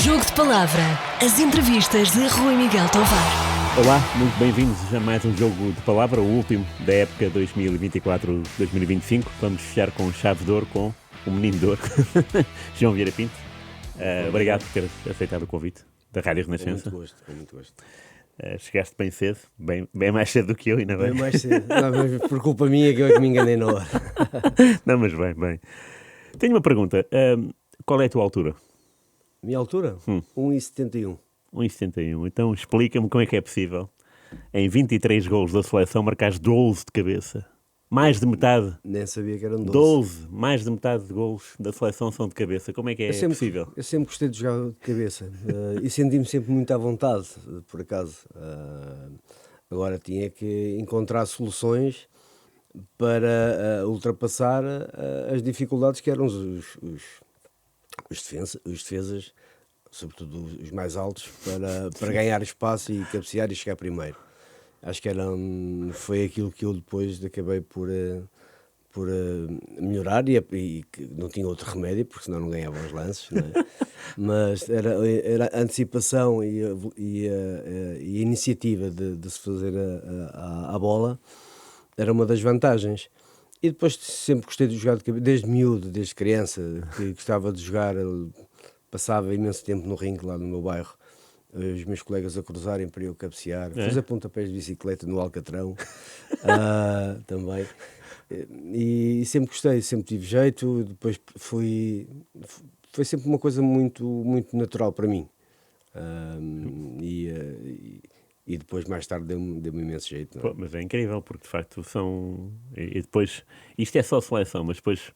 Jogo de Palavra. As entrevistas de Rui Miguel Tovar. Olá, muito bem-vindos a mais um Jogo de Palavra, o último da época 2024-2025. Vamos fechar com chave de ouro com o menino de ouro, João Vieira Pinto. Obrigado por ter aceitado o convite da Rádio Renascença. Com muito gosto. Chegaste bem cedo, bem mais cedo do que eu, ainda bem. Bem mais cedo. Não, mas por culpa minha que eu é que me enganei na hora. Não, mas bem. Tenho uma pergunta. Qual é a tua altura? Minha altura? 1,71. 1,71. Então explica-me como é que é possível, em 23 golos da seleção, marcares 12 de cabeça. Mais de metade. Nem sabia que eram 12. Mais de metade de golos da seleção são de cabeça. Como é que é possível? Eu sempre gostei de jogar de cabeça e senti-me sempre muito à vontade, por acaso. Agora tinha que encontrar soluções para ultrapassar as dificuldades que eram os defesas, sobretudo os mais altos, para ganhar espaço e cabecear e chegar primeiro. Acho que foi aquilo que eu depois acabei por melhorar e que não tinha outro remédio, porque senão não ganhava os lances, não é? Mas era a antecipação e a iniciativa de se fazer a bola era uma das vantagens. E depois sempre gostei de jogar de cabeça, desde miúdo, desde criança, que gostava de jogar, passava imenso tempo no ringue lá no meu bairro, os meus colegas a cruzarem para eu cabecear, fazer pontapés de bicicleta no Alcatrão, também. E sempre gostei, sempre tive jeito, depois foi sempre uma coisa muito, muito natural para mim. E depois, mais tarde, deu-me imenso jeito. Não é? Pô, mas é incrível, porque de facto são... E depois, isto é só seleção, mas depois,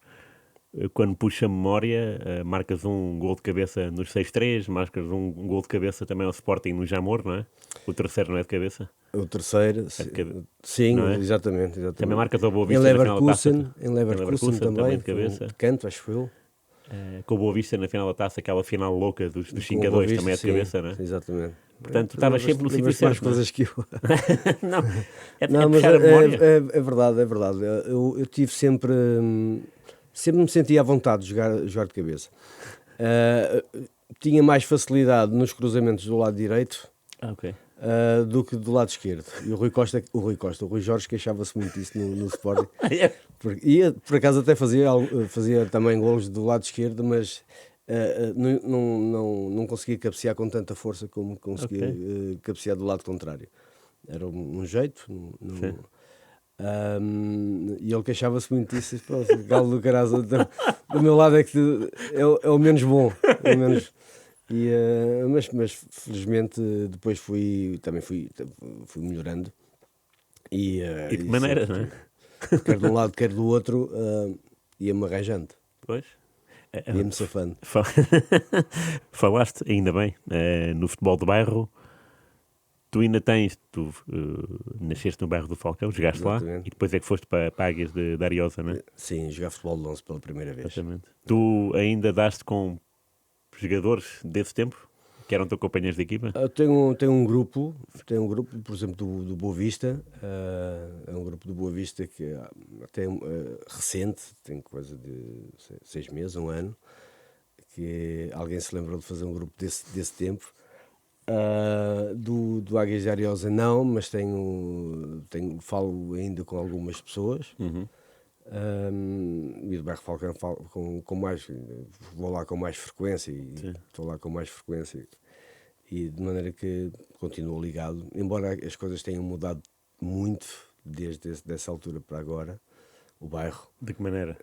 quando puxa a memória, marcas um gol de cabeça nos 6-3, marcas um gol de cabeça também ao Sporting no Jamor, não é? O terceiro não é de cabeça? O terceiro, sim, é? Exatamente. Também marcas ao Boa Vista em Leverkusen também, de cabeça. De canto, acho eu. Com o Boa Vista na final da taça, aquela final louca dos 5-2 também é de cabeça, não é? Exatamente. Portanto, tu estavas sempre no sítio certo. Mais coisas que eu. Não, Não, mas puxar a memória. É verdade. Eu tive sempre me sentia à vontade de jogar de cabeça. Tinha mais facilidade nos cruzamentos do lado direito. Ok. Do que do lado esquerdo. E o Rui Jorge queixava-se muito disso no Sporting. Por acaso até fazia também golos do lado esquerdo, mas não conseguia cabecear com tanta força como conseguia cabecear do lado contrário. Era um jeito. E ele queixava-se muito disso. O galo do Caraza do meu lado é que é o menos bom. Mas felizmente depois fui melhorando e de que maneira, não é? Quer de um lado, quer do outro, ia-me arranjando. Pois. Ia-me safando. Falaste, ainda bem, no futebol de bairro. Tu ainda tens, nasceste no bairro do Falcão, jogaste Exatamente. lá e depois é que foste para Águias de Ariosa, não é? Sim, jogar futebol de 11 pela primeira vez. Exatamente. Tu ainda daste com jogadores desse tempo, que eram teus companheiros de equipa? Tenho um grupo, por exemplo, do Boa Vista. É um grupo do Boa Vista que até recente, tem coisa de 6 meses, 1 ano, que alguém se lembrou de fazer um grupo desse tempo. Do Águias de Ariosa não, mas falo ainda com algumas pessoas. E do bairro Falcão com mais, vou lá com mais frequência e estou lá com mais frequência e de maneira que continuo ligado, embora as coisas tenham mudado muito desde essa altura para agora, o bairro. De que maneira?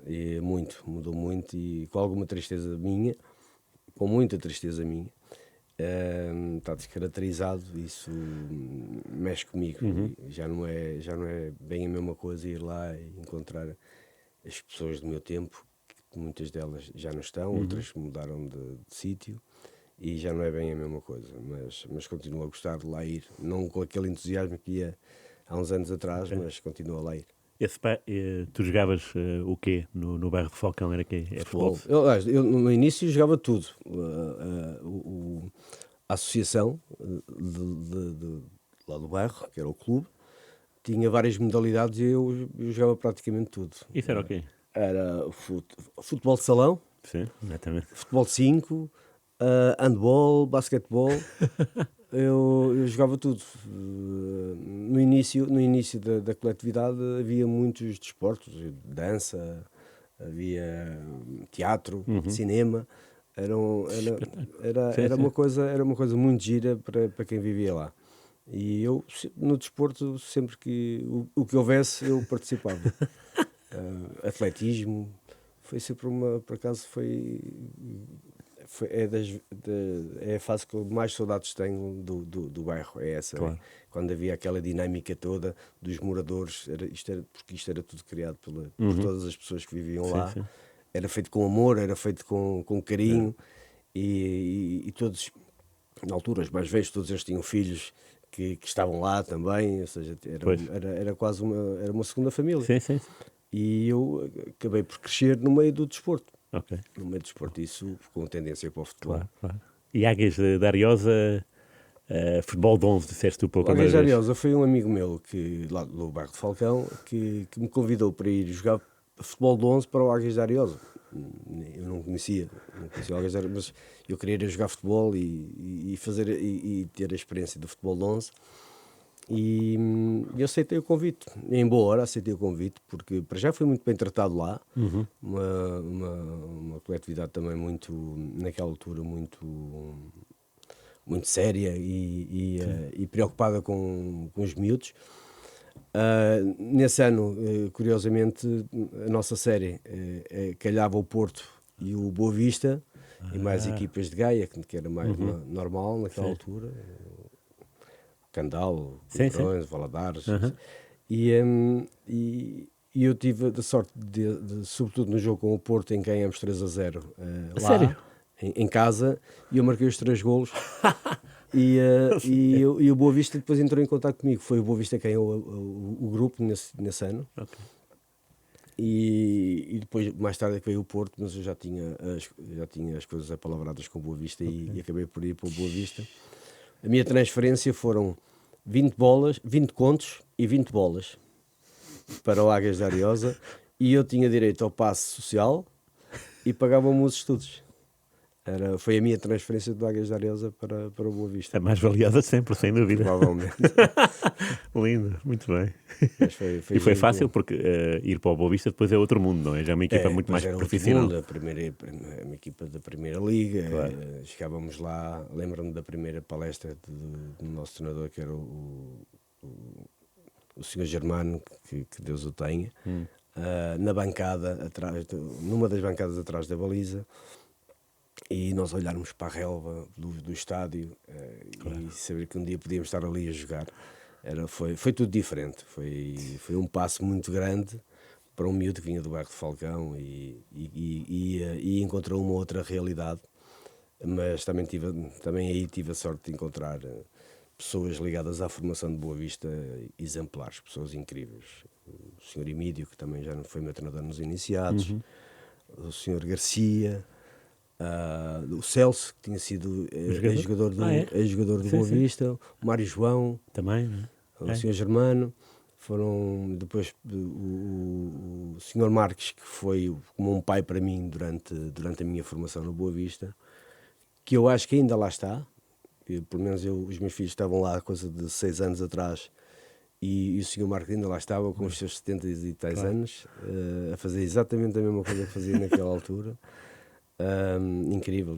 Mudou muito e com alguma tristeza minha, com muita tristeza minha. Está descaracterizado, isso mexe comigo. E já não é bem a mesma coisa ir lá e encontrar as pessoas do meu tempo, que muitas delas já não estão, outras mudaram de sítio e já não é bem a mesma coisa, mas continuo a gostar de lá ir, não com aquele entusiasmo que ia há uns anos atrás, mas continuo a lá ir. Tu jogavas o quê no bairro de Falcão? Era quê? Futebol. Eu no início jogava tudo. A associação lá do bairro, que era o clube, tinha várias modalidades e eu jogava praticamente tudo. Isso era o quê? Era futebol de salão, Sim, exatamente. futebol de 5, Handball, basquetebol, eu jogava tudo. No início da coletividade havia muitos desportos, dança, havia teatro, cinema. Sim, Era sim. era uma coisa muito gira para quem vivia lá. E eu, no desporto, sempre que o que houvesse, eu participava. Atletismo, foi sempre por acaso, é a fase que eu mais saudades tenho do bairro, é essa. Claro. Quando havia aquela dinâmica toda dos moradores, porque isto era tudo criado por todas as pessoas que viviam Sim, lá. sim. Era feito com amor, era feito com carinho, e todos, na altura, os mais velhos, todos eles tinham filhos que estavam lá também, ou seja, Pois. era quase era uma segunda família. Sim, sim, sim. E eu acabei por crescer no meio do desporto. Ok, No meio do desporto, isso com tendência para o futebol. claro, claro. E Águias de Ariosa, futebol de 11, disseste tu pela O primeira Águias de vez. Ariosa foi um amigo meu, lá do bairro de Falcão, que me convidou para ir jogar futebol de 11 para o Águias de Ariosa. Eu não conhecia o Águias de Ariosa, mas eu queria ir jogar futebol e ter a experiência do futebol de 11. E eu aceitei o convite, em boa hora aceitei o convite, porque para já fui muito bem tratado lá, uma coletividade também muito, naquela altura, muito séria e preocupada com os miúdos. Nesse ano, curiosamente, a nossa série calhava o Porto e o Boa Vista, e mais equipas de Gaia, que era mais normal naquela altura. Candal, Sim, Coimbrões, Valadares. Uhum. E eu tive a sorte sobretudo no jogo com o Porto, em que ganhamos 3-0 A lá, sério? em casa, e eu marquei os 3 golos. E o Boa Vista depois entrou em contato comigo. Foi o Boa Vista quem ganhou o grupo nesse ano. Ok. E depois, mais tarde, é que veio o Porto, mas eu já tinha as coisas apalavradas com o Boa Vista e acabei por ir para o Boa Vista. A minha transferência foram 20 contos e 20 bolas para o Águias de Ariosa, e eu tinha direito ao passe social e pagavam-me os estudos. Foi a minha transferência do Águias de Ariosa para o Boa Vista. A mais valiosa sempre, sem dúvida. Provavelmente. Lindo, muito bem. Mas E foi giro. fácil porque ir para o Boa Vista depois é outro mundo, não é? Já é uma equipa muito Depois mais era outro profissional. mundo, uma equipa da Primeira Liga. Claro. Chegávamos lá, lembro-me da primeira palestra do nosso treinador, que era o Sr. Germano, que Deus o tenha, na bancada, numa das bancadas atrás da baliza, e nós olharmos para a relva do estádio e saber que um dia podíamos estar ali a jogar. Foi tudo diferente, foi um passo muito grande para um miúdo que vinha do bairro de Falcão e encontrou uma outra realidade, mas também aí tive a sorte de encontrar pessoas ligadas à formação de Boa Vista, exemplares, pessoas incríveis. O Sr. Emídio, que também já foi meu treinador nos iniciados, o Sr. Garcia, o Celso, que tinha sido ex-jogador do Sim, Boa sim. Vista, o Mário João, Também, não é? o Sr. Germano. Foram depois o Sr. Marques, que foi como um pai para mim durante a minha formação no Boa Vista, que eu acho que ainda lá está. Pelo menos os meus filhos estavam lá há coisa de 6 anos atrás, e o Sr. Marques ainda lá estava com os seus 70 e tais anos, a fazer exatamente a mesma coisa que fazia naquela altura. Incrível,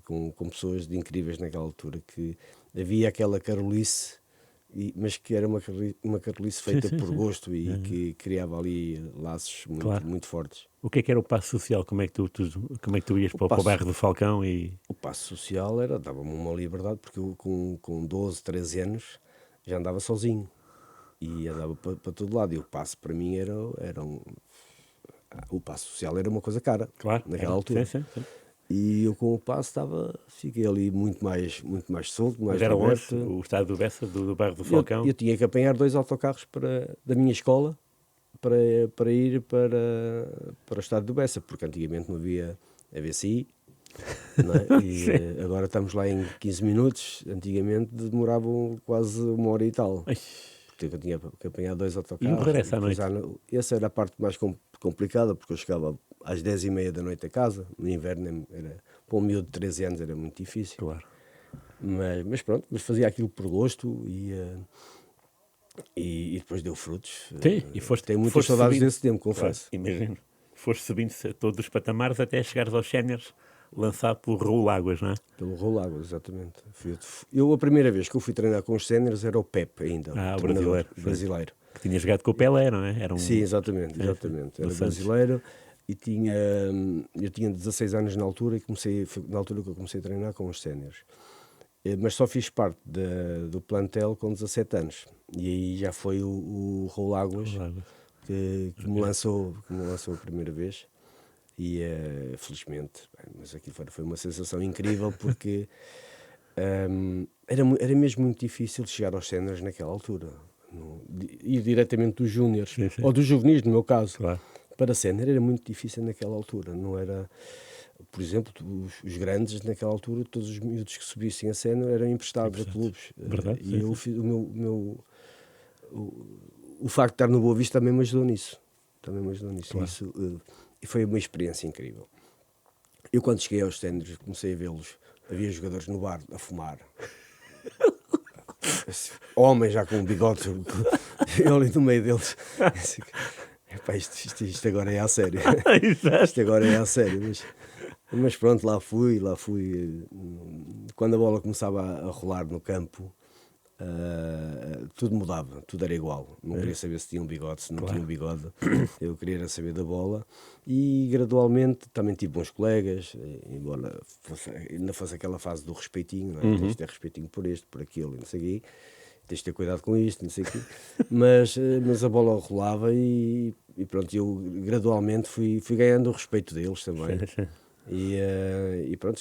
com pessoas incríveis naquela altura, que havia aquela carolice, mas que era uma carolice feita por gosto e que criava ali laços muito fortes. O que era o passo social? Como é que tu ias para o bairro do Falcão e... O passo social dava-me uma liberdade, porque eu com 12, 13 anos já andava sozinho e andava para todo lado, e o passo para mim o passo social era uma coisa cara, naquela altura. Sim. E eu com o passo fiquei ali muito mais solto, mais Mas era liberto. onde? O estádio do Bessa, do bairro do Falcão? Eu tinha que apanhar 2 autocarros da minha escola para ir para o estádio do Bessa, porque antigamente não havia AVCI, não é? E agora estamos lá em 15 minutos, antigamente demoravam quase 1 hora e tal. Porque eu tinha que apanhar 2 autocarros. E o regresso à noite? Essa era a parte mais complicada, porque eu chegava às 10h30 da noite a casa. No inverno para um miúdo de 13 anos era muito difícil. Claro. Mas pronto, mas fazia aquilo por gosto e depois deu frutos. Sim, e Tenho muitas foste saudades subindo. desse tempo, Claro, confesso. imagino. Foste subindo a todos os patamares até chegares aos séniores, lançado pelo Raul Águas, não é? Pelo Rolágua, exatamente. A primeira vez que eu fui treinar com os séniores era o Pepe ainda, O treinador brasileiro. Que tinha jogado com o Pelé, não é? Era um... Sim, exatamente. Era do Santos. brasileiro e eu tinha 16 anos na altura e foi na altura que eu comecei a treinar com os séniores. Mas só fiz parte do plantel com 17 anos. E aí já foi o Raul Águas que me lançou a primeira vez. E felizmente, mas aqui foi uma sensação incrível porque era mesmo muito difícil chegar aos séniores naquela altura. Ir diretamente dos júniores, ou dos juvenis, no meu caso, Claro. para sénior era muito difícil naquela altura. Não era, por exemplo, os grandes naquela altura, todos os miúdos que subissem a sénior eram emprestados a clubes. Verdade, E eu fiz o facto de estar no Boa Vista também me ajudou nisso. Claro. E foi uma experiência incrível. Eu, quando cheguei aos séniores, comecei a vê-los. Havia jogadores no bar a fumar. Homens já com um bigode. Eu ali no meio deles. Epá, isto agora é a sério. Isto agora é a sério. Mas pronto, lá fui. Quando a bola começava a rolar no campo, tudo mudava, tudo era igual. Não queria saber se tinha um bigode, se não tinha um bigode. Eu queria era saber da bola. E gradualmente também tive bons colegas, embora ainda fosse aquela fase do respeitinho, não é? Tens de ter respeitinho por este, por aquilo, e não sei o quê. Tens de ter cuidado com isto, não sei o quê. Mas a bola rolava e pronto, eu gradualmente fui ganhando o respeito deles também. E pronto,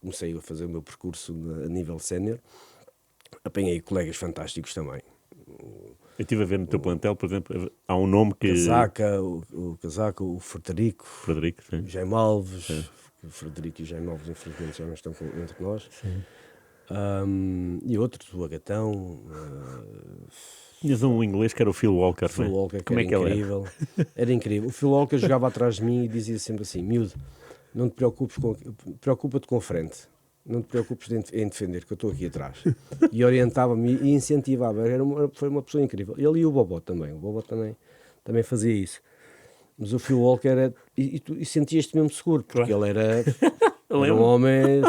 comecei a fazer o meu percurso a nível sénior. Apanhei colegas fantásticos também. Eu estive a ver no teu plantel, por exemplo, há um nome que... O Casaca, o Frederico, sim. o Jaime Alves. O Frederico e o Jaime Alves, infelizmente, já não estão entre nós. E outros, o Agatão. Tinhas um inglês que era o Phil Walker. Phil Walker, Como é que ele incrível. Era incrível. O Phil Walker jogava atrás de mim e dizia sempre assim: miúdo, não te preocupes preocupa-te com a frente. Não te preocupes em defender, que eu estou aqui atrás. E orientava-me e incentivava. Foi uma pessoa incrível. Ele e o Bobó também. O Bobó também fazia isso. Mas o Phil Walker era... E sentias-te mesmo seguro, porque ele era um homem...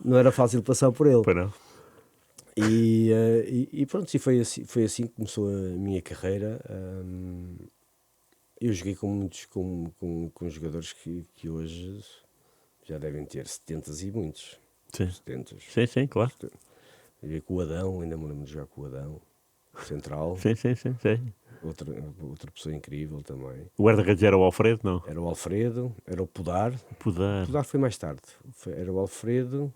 Não era fácil passar por ele. Pois não. E pronto, e foi assim que começou a minha carreira. Eu joguei com muitos com jogadores que hoje já devem ter 70 e muitos. Sim. 70. Sim, claro. Joguei com o Adão, ainda me lembro de jogar com o Adão. Central. Sim. Outra pessoa incrível também. O guarda-redes era o Alfredo, não? Era o Alfredo, era o Podar. O Podar foi mais tarde. Era o Alfredo,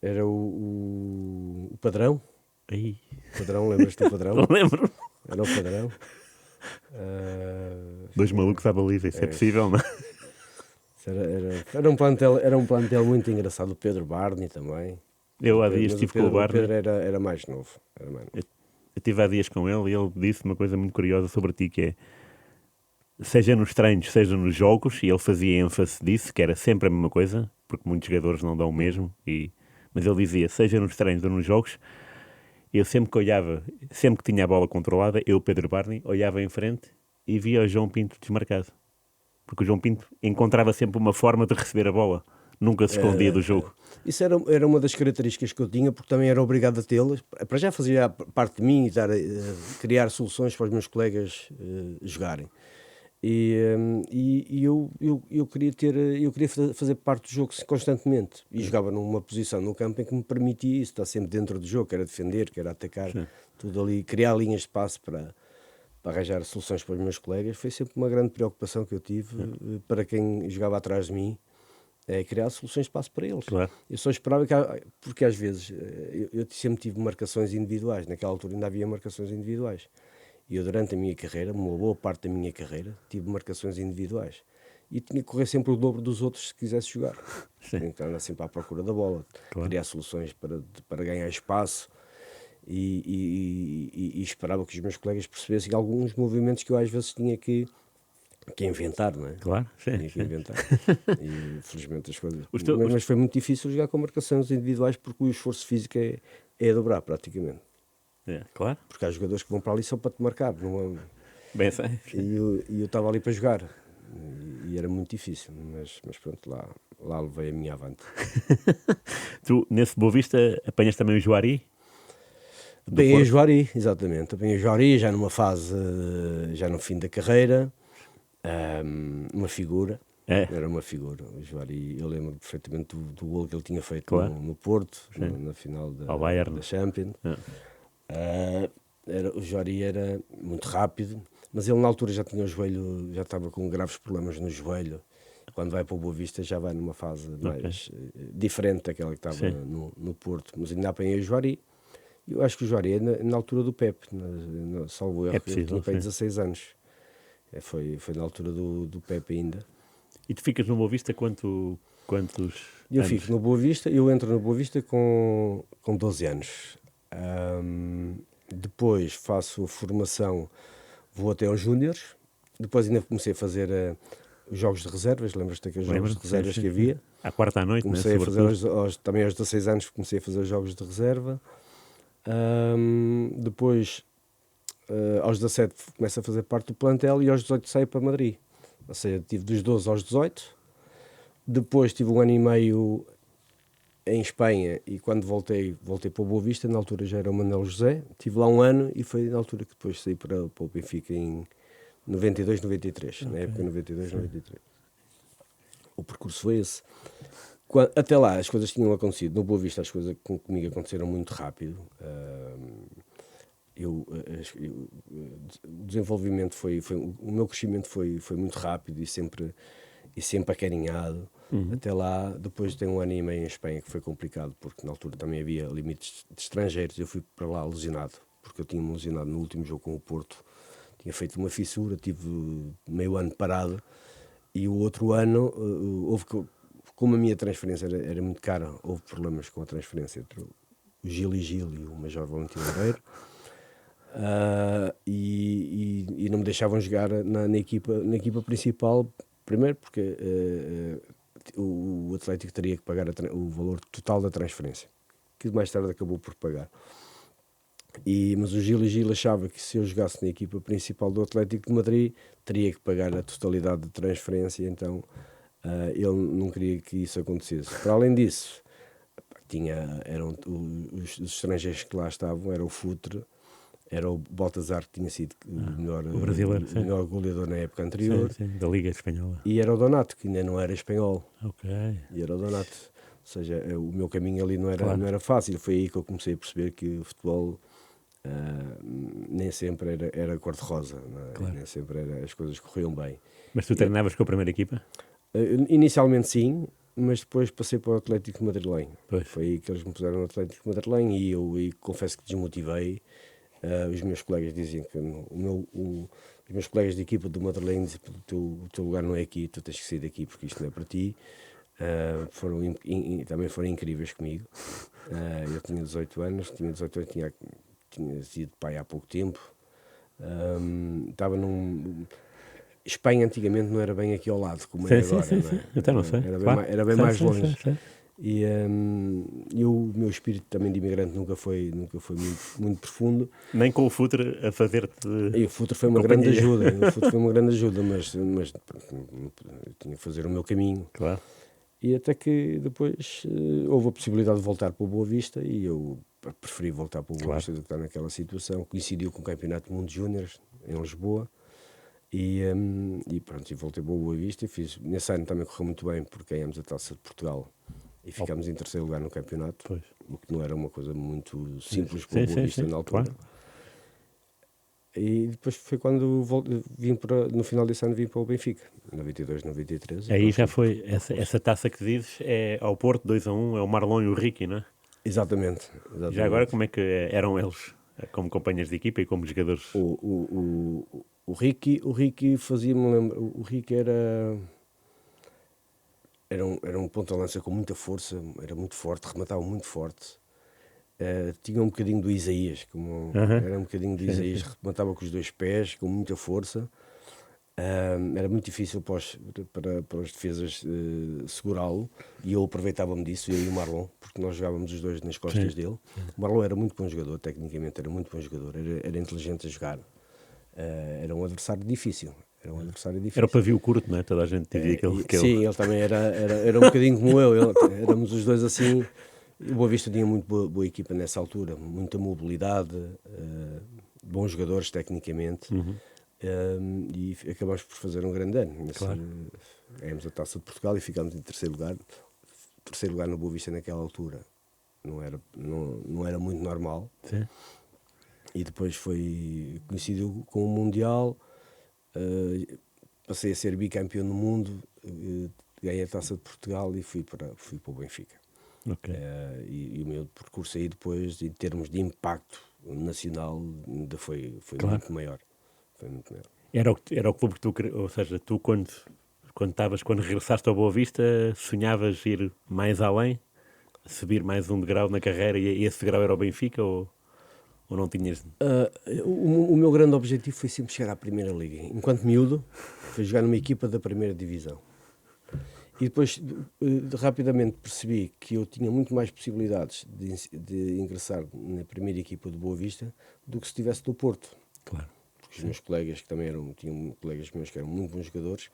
era o Padrão. Aí. Padrão, lembras-te do Padrão? Não lembro. Era o Padrão. Dois malucos à baliza, isso é possível, não é? Era um plantel muito engraçado. O Pedro Barney também. Eu há dias estive com o Barney. O Pedro era mais novo. Eu estive há dias com ele e ele disse uma coisa muito curiosa sobre ti, que é, seja nos treinos, seja nos jogos, e ele fazia ênfase disso, que era sempre a mesma coisa, porque muitos jogadores não dão o mesmo, mas ele dizia, seja nos treinos ou nos jogos, eu sempre que tinha a bola controlada, eu, Pedro Barney, olhava em frente e via o João Pinto desmarcado. Porque o João Pinto encontrava sempre uma forma de receber a bola. Nunca se escondia do jogo. Isso era uma das características que eu tinha, porque também era obrigado a tê-las. Para já fazia parte de mim e criar soluções para os meus colegas jogarem. E eu queria fazer parte do jogo constantemente. E jogava numa posição no campo em que me permitia isso, estar sempre dentro do jogo, que era defender, que era atacar, tudo ali, criar linhas de passe para arranjar soluções para os meus colegas. Foi sempre uma grande preocupação que eu tive para quem jogava atrás de mim, criar soluções de passe para eles. Claro. Eu só esperava porque às vezes eu sempre tive marcações individuais, naquela altura ainda havia marcações individuais. E eu, durante a minha carreira, uma boa parte da minha carreira, tive marcações individuais. E tinha que correr sempre o dobro dos outros se quisesse jogar. Tinha que andar sempre à procura da bola, criar soluções para ganhar espaço. E esperava que os meus colegas percebessem alguns movimentos que eu às vezes tinha que que inventar, não é? Claro, sim. Tinha que inventar. E felizmente as coisas. Os teus- Mas foi muito difícil jogar com marcações individuais porque o esforço físico é a dobrar praticamente. Claro, Porque há jogadores que vão para ali só para te marcar. bem sei. E eu estava ali para jogar. E era muito difícil. Mas pronto, lá levei a minha avante. Tu, nesse Boa Vista, apanhas também o Juari? Do Bem, a Porto? Juari, exatamente. Bem, a Juari, já numa fase, já no fim da carreira, uma figura. É. Era uma figura. O Juari, eu lembro perfeitamente do gol que ele tinha feito Claro. no Porto, Sim. na final Ao Bayern. da Champions. O Juari era muito rápido, mas ele na altura já tinha o joelho, já estava com graves problemas no joelho. Quando vai para o Boa Vista já vai numa fase mais diferente daquela que estava no Porto. Mas ainda apanhei o Juari. Eu acho que o Juari é na altura do Pepe, salvo erro, possível, ele tinha para sim. 16 anos. Foi na altura do Pepe ainda. E tu ficas no Boa Vista quantos Eu anos? fico no Boa Vista, eu entro no Boa Vista com 12 anos. Depois faço a formação, vou até aos Júniores. Depois ainda comecei a fazer os jogos de reservas, lembras-te daqueles jogos de Lembro-me? reservas Sim, que sim, havia? sim. À quarta à noite, Comecei né? a fazer Sobretudo. também aos 16 anos comecei a fazer os jogos de reserva. Depois, aos 17 começo a fazer parte do plantel e aos 18 saio para Madrid. Ou seja, tive dos 12 aos 18. Depois tive um ano e meio em Espanha e quando voltei para o Boa Vista, na altura já era o Manuel José. Tive lá um ano e foi na altura que depois saí para o Benfica em 92, 93. Na época 92, 93. O percurso foi esse. Até lá as coisas tinham acontecido. No Boa Vista as coisas comigo aconteceram muito rápido. O desenvolvimento o meu crescimento foi muito rápido e sempre acarinhado. Até lá, depois de um ano e meio em Espanha, que foi complicado, porque na altura também havia limites de estrangeiros. Eu fui para lá lesionado, porque eu tinha-me lesionado no último jogo com o Porto. Tinha feito uma fissura, tive meio ano parado. E o outro ano, como a minha transferência era muito cara, houve problemas com a transferência entre o Gil e o Major Valentino Loureiro. E não me deixavam jogar na equipa principal, primeiro porque o Atlético teria que pagar o valor total da transferência, que mais tarde acabou por pagar. Mas o Gil achava que se eu jogasse na equipa principal do Atlético de Madrid teria que pagar a totalidade da transferência, então ele não queria que isso acontecesse. Para além disso, os estrangeiros que lá estavam, era o Futre, era o Baltazar, que tinha sido o melhor goleador na época anterior. Sim, da Liga Espanhola. E era o Donato, que ainda não era espanhol. Ok. E era o Donato. Ou seja, o meu caminho ali não era fácil. Foi aí que eu comecei a perceber que o futebol nem sempre era cor-de-rosa. Claro. Nem sempre as coisas corriam bem. Mas tu treinavas com a primeira equipa? Inicialmente sim, mas depois passei para o Atlético Madrilenho. Pois. Foi aí que eles me puseram no Atlético Madrilenho e eu confesso que desmotivei. Os meus colegas diziam que os meus colegas de equipa do Madrilenho diziam que o teu lugar não é aqui, tu tens que sair daqui porque isto não é para ti. Também foram incríveis comigo. Eu tinha 18 anos, tinha sido pai há pouco tempo. Estava Espanha antigamente não era bem aqui ao lado, como é agora. Sim. Não é? Então não sei. Era bem mais longe. Sim. E o meu espírito também de imigrante nunca foi muito profundo. Nem com o Futre a fazer-te. E o futuro foi uma grande ajuda. Mas eu tinha que fazer o meu caminho. Claro. E até que depois houve a possibilidade de voltar para o Boa Vista e eu preferi voltar para o Boa Vista do que estar naquela situação. Coincidiu com o Campeonato do Mundo de Júniores em Lisboa. E pronto, e voltei para o Boa Vista e nesse ano também correu muito bem porque ganhamos a Taça de Portugal e ficámos em terceiro lugar no campeonato, Pois. o que não era uma coisa muito simples para o Boa Vista na altura. Claro. E depois foi quando no final desse ano vim para o Benfica, 92, 93. Aí já foi, essa taça que dizes é ao Porto 2-1, é o Marlon e o Ricky, não é? Exatamente. Já agora como é que eram eles como companheiros de equipa e como jogadores? O Ricky fazia-me lembrar. O Ricky era um ponta-lança com muita força, era muito forte, rematava muito forte. Tinha um bocadinho do Isaías, era um bocadinho do Isaías, rematava com os dois pés, com muita força. Era muito difícil para os defesas segurá-lo, e eu aproveitava-me disso, eu e o Marlon, porque nós jogávamos os dois nas costas dele. O Marlon era muito bom jogador, tecnicamente era muito bom jogador, era inteligente a jogar. Era um adversário difícil. Era o pavio curto, não é? Toda a gente dizia que ele... Sim, ele também era um bocadinho como eu. Éramos os dois assim. O Boa Vista tinha muito boa equipa nessa altura, muita mobilidade, bons jogadores tecnicamente. E acabamos por fazer um grande ano. Claro. Ganhamos a Taça de Portugal e ficámos em terceiro lugar. Terceiro lugar no Boa Vista naquela altura não era muito normal. Sim. E depois foi coincidiu com o Mundial, passei a ser bicampeão do mundo, ganhei a Taça de Portugal e fui para o Benfica. Okay. E o meu percurso aí depois, em termos de impacto nacional, ainda foi claro. muito maior. Foi muito maior. Era o clube que tu, ou seja, tu quando regressaste ao Boa Vista, sonhavas ir mais além, subir mais um degrau na carreira, e esse degrau era o Benfica, ou não tinhas? O meu grande objetivo foi sempre chegar à Primeira Liga. Enquanto miúdo, foi jogar numa equipa da Primeira Divisão. E depois rapidamente percebi que eu tinha muito mais possibilidades de ingressar na primeira equipa do Boa Vista do que se estivesse no Porto. Claro. Porque os meus colegas, que também tinham colegas meus que eram muito bons jogadores,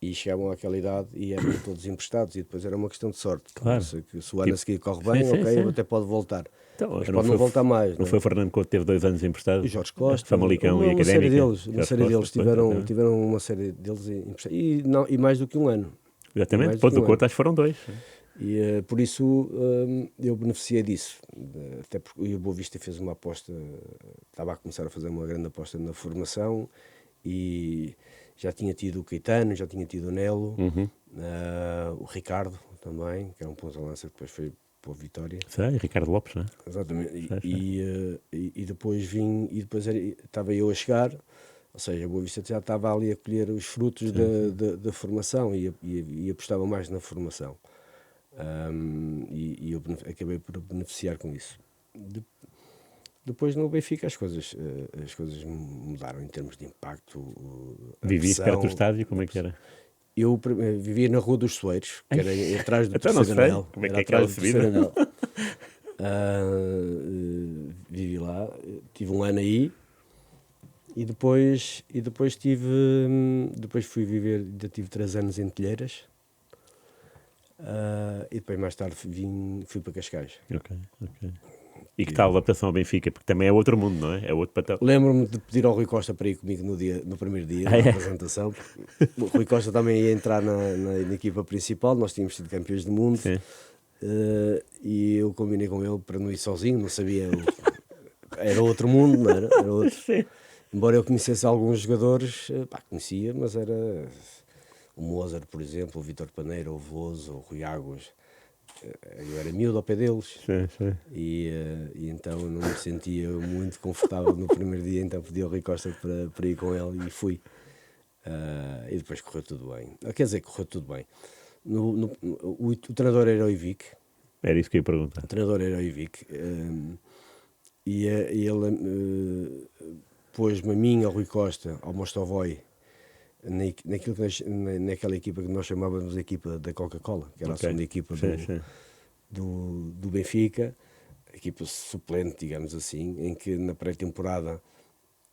e chegavam àquela idade e eram todos emprestados, e depois era uma questão de sorte. Claro. Se o ano a seguir corre bem, sim. até pode voltar. Então, mas pode não voltar mais. Não foi o Fernando Couto que teve 2 anos emprestado? O Jorge Costa, Famalicão e uma Académica. série deles tiveram uma série deles emprestados. E mais do que um ano. Exatamente, depois do Couto acho que foram 2. E por isso eu beneficiei disso. Até porque o Boa Vista fez uma aposta, estava a começar a fazer uma grande aposta na formação, e já tinha tido o Caetano, já tinha tido o Nelo, o Ricardo também, que era um ponta-lança que depois foi para a Vitória. Sei, Ricardo Lopes, não é? Exatamente. E depois estava eu a chegar, ou seja, a Boa Vista já estava ali a colher os frutos da formação, e apostava mais na formação. E eu acabei por beneficiar com isso. Depois no Benfica as coisas mudaram em termos de impacto. Vivias perto do estádio, como é que era? Eu vivia na Rua dos Soeiros, que era atrás do então terceiro anel. Como é que é aquela subida? Vivi lá, tive um ano aí, e depois fui viver, ainda tive 3 anos em Telheiras, e depois mais tarde fui para Cascais. Ok. E que tal a adaptação ao Benfica? Porque também é outro mundo, não é? É outro patamar. Lembro-me de pedir ao Rui Costa para ir comigo no primeiro dia da apresentação. O Rui Costa também ia entrar na equipa principal, nós tínhamos sido campeões do mundo. E eu combinei com ele para não ir sozinho, não sabia. Era outro mundo, não era? Era outro. Sim. Embora eu conhecesse alguns jogadores, conhecia, mas era o Mozart, por exemplo, o Vítor Paneiro, o Veloso, o Rui Águas. Eu era miúdo ao pé deles. Sim. E então não me sentia muito confortável no primeiro dia, então pedi ao Rui Costa para ir com ele, e fui. E depois correu tudo bem. Quer dizer, correu tudo bem. O treinador era o Ivic. Era isso que eu ia perguntar. O treinador era o Ivic. E ele pôs-me a mim, ao Rui Costa, ao Mostovoi, naquela equipa que nós chamávamos de equipa da Coca-Cola, que era a segunda equipa do Benfica, a equipa suplente, digamos assim, em que na pré-temporada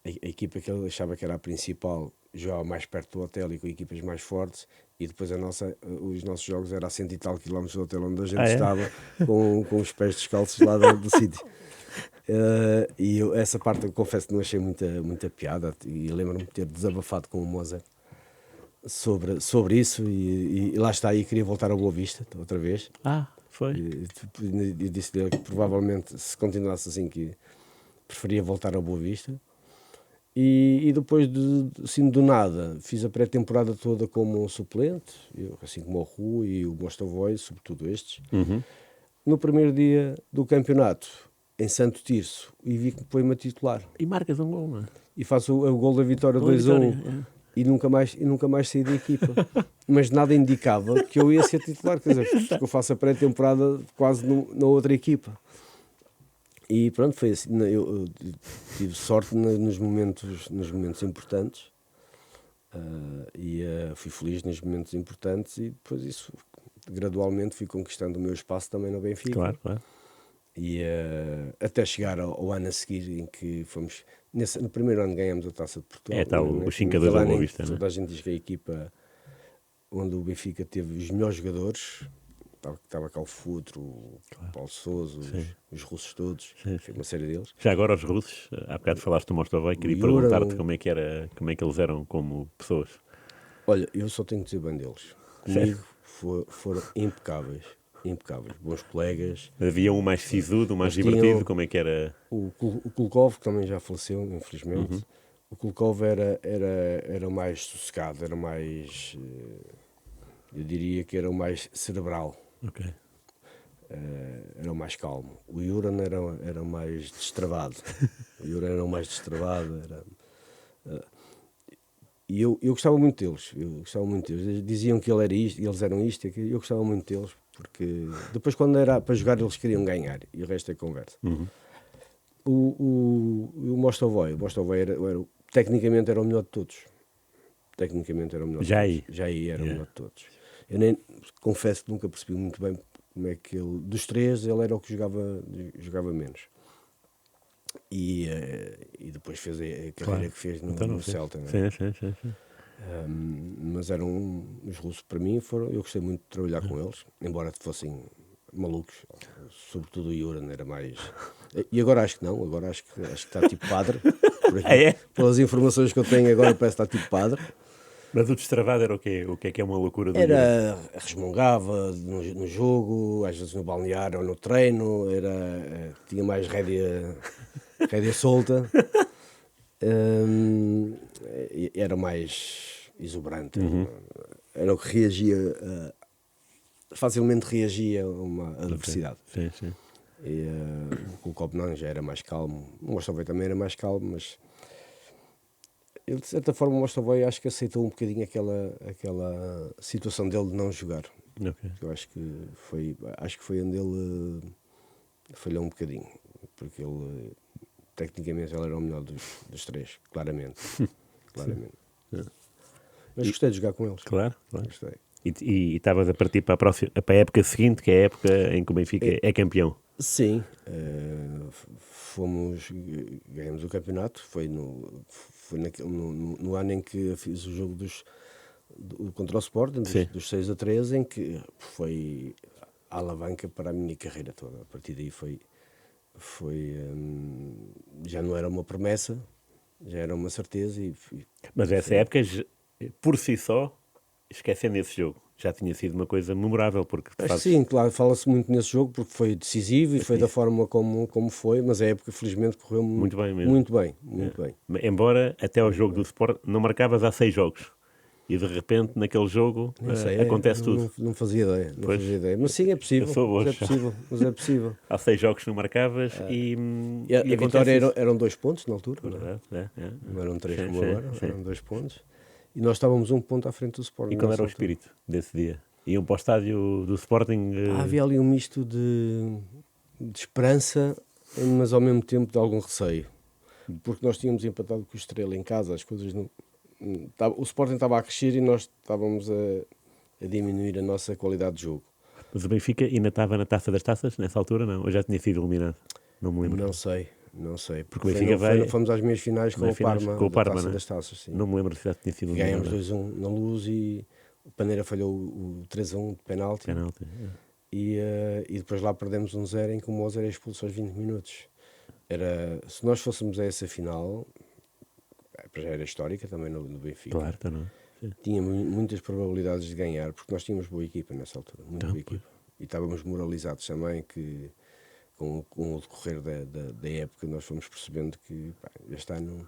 a equipa que ele achava que era a principal jogava mais perto do hotel e com equipas mais fortes, e depois os nossos jogos eram a 100 e tal quilómetros do hotel onde a gente estava, com os pés descalços lá do sítio. E essa parte eu confesso que não achei muita piada, e lembro-me de ter desabafado com o Mozart sobre isso, e lá está, aí queria voltar ao Boa Vista outra vez. Foi. E disse-lhe que provavelmente, se continuasse assim, que preferia voltar ao Boa Vista. E depois, assim, do nada, fiz a pré-temporada toda como um suplente, assim como o Rui e o Mostovoi, sobretudo estes. No primeiro dia do campeonato, em Santo Tirso, e vi que põe-me a titular. E marcas um gol, não é? E faço o gol da vitória 2-1. E nunca mais saí da equipa. Mas nada indicava que eu ia ser titular, quer dizer, porque eu faço a pré-temporada quase na outra equipa. E pronto, foi assim. Eu tive sorte nos momentos importantes. Fui feliz nos momentos importantes e depois isso, gradualmente, fui conquistando o meu espaço também no Benfica. Claro, claro. E até chegar ao ano a seguir em que fomos... no primeiro ano ganhamos a Taça de Portugal. É, tal, né? o 5-2 Naquele da ano Boa em que Vista, né? toda a gente diz que a equipa onde o Benfica teve os melhores jogadores, estava cá o Futro, o Paulo Sousa, os russos todos, foi uma série deles. Já agora os russos, há bocado falaste do Mostovoi, queria Yuran, perguntar-te como é que eles eram como pessoas. Olha, eu só tenho que dizer bem deles. Comigo foram impecáveis, bons colegas. Havia um mais sisudo, um mais Eles tinham- divertido, como é que era? O Kulkov, que também já faleceu, infelizmente. O Kulkov era o mais sossegado, era mais, eu diria que era o mais cerebral, Ok. era o mais calmo. O Yuran era o mais destravado. E eu gostava muito deles, Eles diziam que ele era isto, eles eram isto, e aquilo. Eu gostava muito deles, porque depois quando era para jogar eles queriam ganhar, e o resto é conversa. O Mostovoi tecnicamente era o melhor de todos. Já aí? Já aí era o melhor de todos. Eu nem confesso que nunca percebi muito bem como é que ele, dos três, ele era o que jogava menos. E depois fez a carreira que fez no Celta. Né? Sim. Mas eram os russos, para mim, eu gostei muito de trabalhar com eles, embora fossem malucos, sobretudo o Yuran era mais... E agora acho que não, acho que está tipo padre, por aqui, pelas informações que eu tenho agora parece que está tipo padre. Mas o destravado era o quê? O que é uma loucura do Yuran? Era, resmungava no jogo, às vezes no balneário ou no treino, tinha mais rédea solta, era mais exuberante, era o que facilmente reagia a uma adversidade. Sim. E o Kulkov não, já era mais calmo, o Mostovoi também era mais calmo, mas ele, de certa forma, o Mostovoi acho que aceitou um bocadinho aquela situação dele de não jogar. Okay. Eu acho que foi onde ele falhou um bocadinho, porque ele, tecnicamente, ele era o melhor dos três, claramente. Mas gostei de jogar com eles. Claro. Gostei. E estavas a partir para a época seguinte, que é a época em que o Benfica é campeão. Sim, ganhamos o campeonato, foi no ano em que fiz o jogo contra o Sporting, dos 6-3, em que foi a alavanca para a minha carreira toda. A partir daí já não era uma promessa, já era uma certeza. Mas essa época, por si só, esquecendo esse jogo, já tinha sido uma coisa memorável, porque Sim, claro, fala-se muito nesse jogo porque foi decisivo e foi da forma como foi, mas a época felizmente correu muito bem mesmo. Muito bem. Embora até ao jogo do Sport não marcavas há 6 jogos e de repente naquele jogo acontece tudo. Não fazia ideia, mas sim, é possível. Mas é possível. Há 6 jogos que não marcavas e a vitória eram 2 pontos na altura, não eram 3 como agora, eram 2 pontos. E nós estávamos 1 ponto à frente do Sporting. E qual era o espírito desse dia? Iam para o estádio do Sporting? Havia ali um misto de esperança, mas ao mesmo tempo de algum receio. Porque nós tínhamos empatado com o Estrela em casa, as coisas não... O Sporting estava a crescer e nós estávamos a diminuir a nossa qualidade de jogo. Mas o Benfica ainda estava na Taça das Taças, nessa altura, não? Ou já tinha sido eliminado? Não me lembro. Não sei, porque o Benfica fomos às meias finais com o Parma, Taça das Taças. Sim. Não me lembro se já tinha sido eliminado. Ganhamos 2-1 na Luz e o Paneira falhou o 3-1 de penalti. E depois lá perdemos 1-0 em que o Moser é expulso aos 20 minutos. Se nós fôssemos a essa final, já era histórica também no Benfica. Claro, tá não. Tinha muitas probabilidades de ganhar, porque nós tínhamos boa equipa nessa altura, muito boa equipa. E estávamos moralizados também que com o decorrer da época nós fomos percebendo que este ano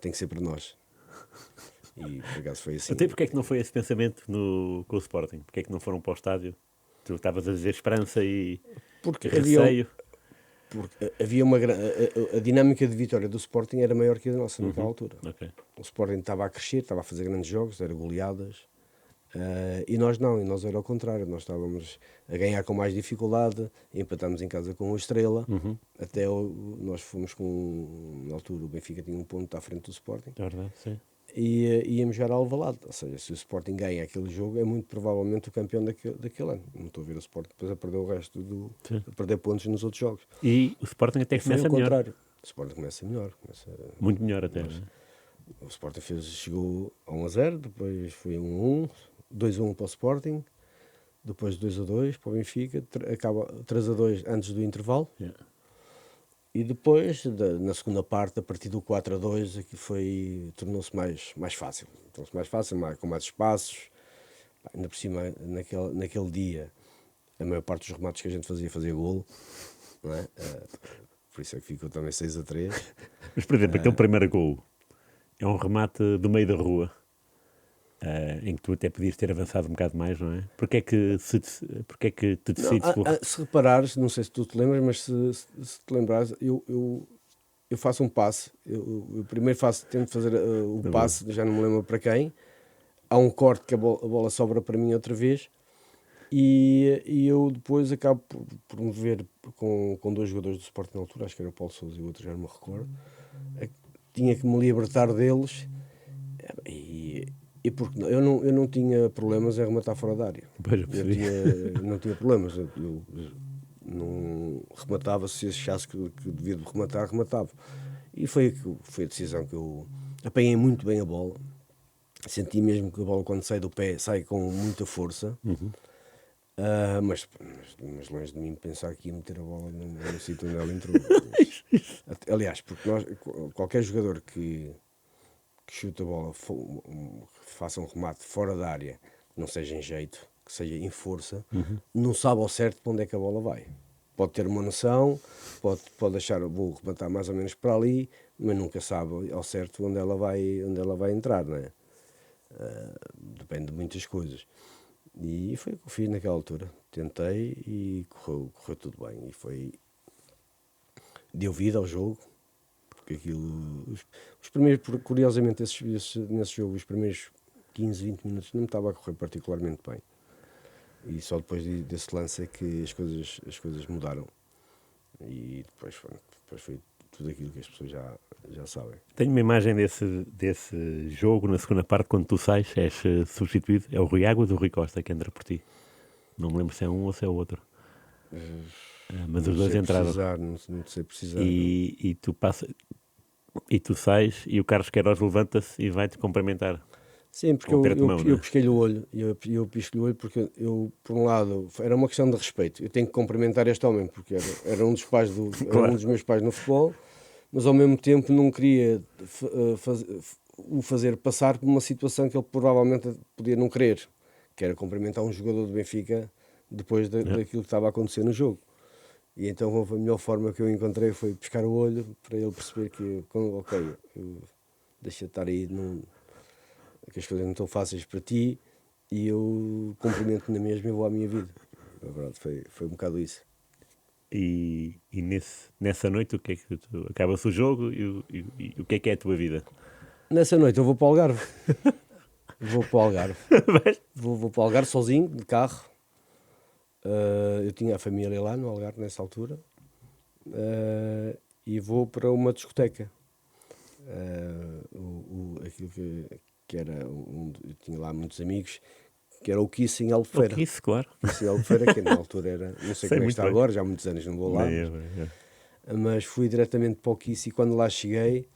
tem que ser para nós. E por acaso foi assim. Até porque é que não foi esse pensamento com o Sporting? Porque é que não foram para o estádio? Tu estavas a dizer esperança e receio. Porque havia a dinâmica de vitória do Sporting era maior que a nossa naquela altura. Okay. O Sporting estava a crescer, estava a fazer grandes jogos, era goleadas. E nós não, nós era ao contrário, nós estávamos a ganhar com mais dificuldade, empatámos em casa com o Estrela, até nós fomos na altura o Benfica tinha 1 ponto à frente do Sporting. É verdade, sim. e íamos jogar ao Alvalade. Ou seja, se o Sporting ganha aquele jogo, é muito provavelmente o campeão daquele ano. Não estou a ver o Sporting depois a perder o resto, a perder pontos nos outros jogos. E o Sporting até E foi começa o melhor. contrário. O Sporting começa melhor. Muito melhor até. Mas- não é? O Sporting chegou a 1-0, depois foi 1-1, 2-1 para o Sporting, depois 2-2 para o Benfica, acaba 3-2 antes do intervalo. Yeah. E depois, na segunda parte, a partir do 4-2, aqui tornou-se mais fácil. Tornou-se mais fácil, com mais espaços. Pá, ainda por cima, naquele dia, a maior parte dos remates que a gente fazia golo. Não é? Por isso é que ficou também 6-3. Mas, por exemplo, aquele primeiro gol é um remate do meio da rua, em que tu até podias ter avançado um bocado mais, não é? Porquê é que te decides por... Se reparares, não sei se tu te lembras, mas se te lembrares, eu faço um passe. Eu primeiro tento fazer o passe, já não me lembro para quem. Há um corte que a bola sobra para mim outra vez. E eu depois acabo por me ver com dois jogadores do Sporting na altura, acho que era o Paulo Sousa e o outro, já não me recordo. Tinha que me libertar deles. E porque não? Eu não tinha problemas em rematar fora da área. Pois, eu percebi. Não tinha problemas. Eu não rematava, se achasse que devia rematar, rematava. E foi a decisão que eu apanhei muito bem a bola. Senti mesmo que a bola, quando sai do pé, sai com muita força. Mas longe de mim pensar que ia meter a bola no sítio onde ela entrou. Aliás, porque qualquer jogador que chute a bola, faça um remate fora da área, que não seja em jeito, que seja em força, não sabe ao certo para onde é que a bola vai. Pode ter uma noção, pode achar, vou rematar mais ou menos para ali, mas nunca sabe ao certo onde ela vai entrar, não é? Depende de muitas coisas. E foi o que eu fiz naquela altura. Tentei e correu tudo bem. E deu vida ao jogo. Porque aquilo... Os primeiros, curiosamente, nesse jogo, os primeiros 15, 20 minutos não me estava a correr particularmente bem. E só depois desse lance é que as coisas mudaram. E depois foi tudo aquilo que as pessoas já sabem. Tenho uma imagem desse jogo na segunda parte, quando tu sais, és substituído. É o Rui Águas ou o Rui Costa que entra por ti? Não me lembro se é um ou se é o outro. Mas os dois entraram. Não sei precisar. E tu sais e o Carlos Queiroz levanta-se e vai-te cumprimentar. Sim, porque Ou ter-te mão, não é? eu pisquei-lhe o olho. Eu pisquei-lhe o olho porque por um lado, era uma questão de respeito. Eu tenho que cumprimentar este homem, porque era um dos pais era um dos meus pais no futebol, mas ao mesmo tempo não queria o fazer passar por uma situação que ele provavelmente podia não querer, que era cumprimentar um jogador do Benfica depois daquilo que estava a acontecer no jogo. E então a melhor forma que eu encontrei foi piscar o olho para ele perceber que, ok, deixa de estar aí, que as coisas não estão fáceis para ti, e eu cumprimento na mesma e vou à minha vida. Na verdade, foi um bocado isso. E nessa noite, o que é que acaba-se o jogo e o que é a tua vida? Nessa noite eu vou para o Algarve. Vou para o Algarve. Vou para o Algarve sozinho, de carro. Eu tinha a família lá no Algarve nessa altura. E vou para uma discoteca. Aquilo que era eu tinha lá muitos amigos, que era o Kiss em Albufeira. O Kiss, claro. Kiss em Albufeira, que na altura era, não sei como é que muito está bem. agora, já há muitos anos não vou lá. Mas fui diretamente para o Kiss, e quando lá cheguei,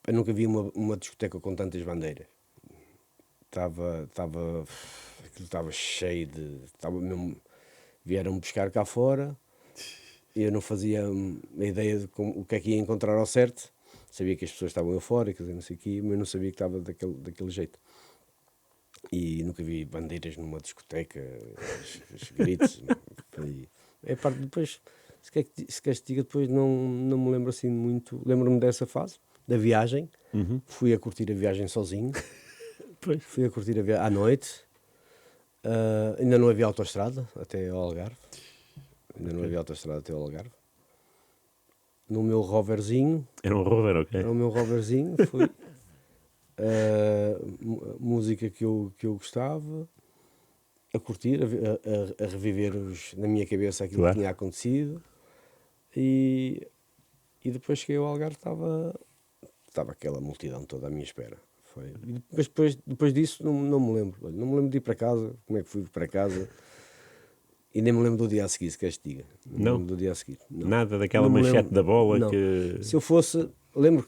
eu nunca vi uma discoteca com tantas bandeiras. Aquilo estava cheio mesmo, vieram-me buscar cá fora, e eu não fazia a ideia de o que é que ia encontrar ao certo. Sabia que as pessoas estavam eufóricas e não sei o quê, mas não sabia que estava daquele jeito. E nunca vi bandeiras numa discoteca, os gritos. É parte depois, se queres que diga, depois não me lembro assim muito. Lembro-me dessa fase, da viagem. Fui a curtir a viagem sozinho. Fui a curtir a viagem à noite. Ainda não havia autoestrada até ao Algarve. No meu roverzinho. Era um rover, ok? Era o meu roverzinho, fui. Música que eu gostava, a curtir, a reviver na minha cabeça aquilo que tinha acontecido. E depois cheguei ao Algarve, estava aquela multidão toda à minha espera. foi. E depois disso não me lembro. Olha, não me lembro de ir para casa, como é que fui para casa. E nem me lembro do dia a seguir, se queres que diga. Não me Não? lembro do dia a seguir. Não. Nada daquela Não me manchete lembro. da bola Não. que... Se eu fosse, lembro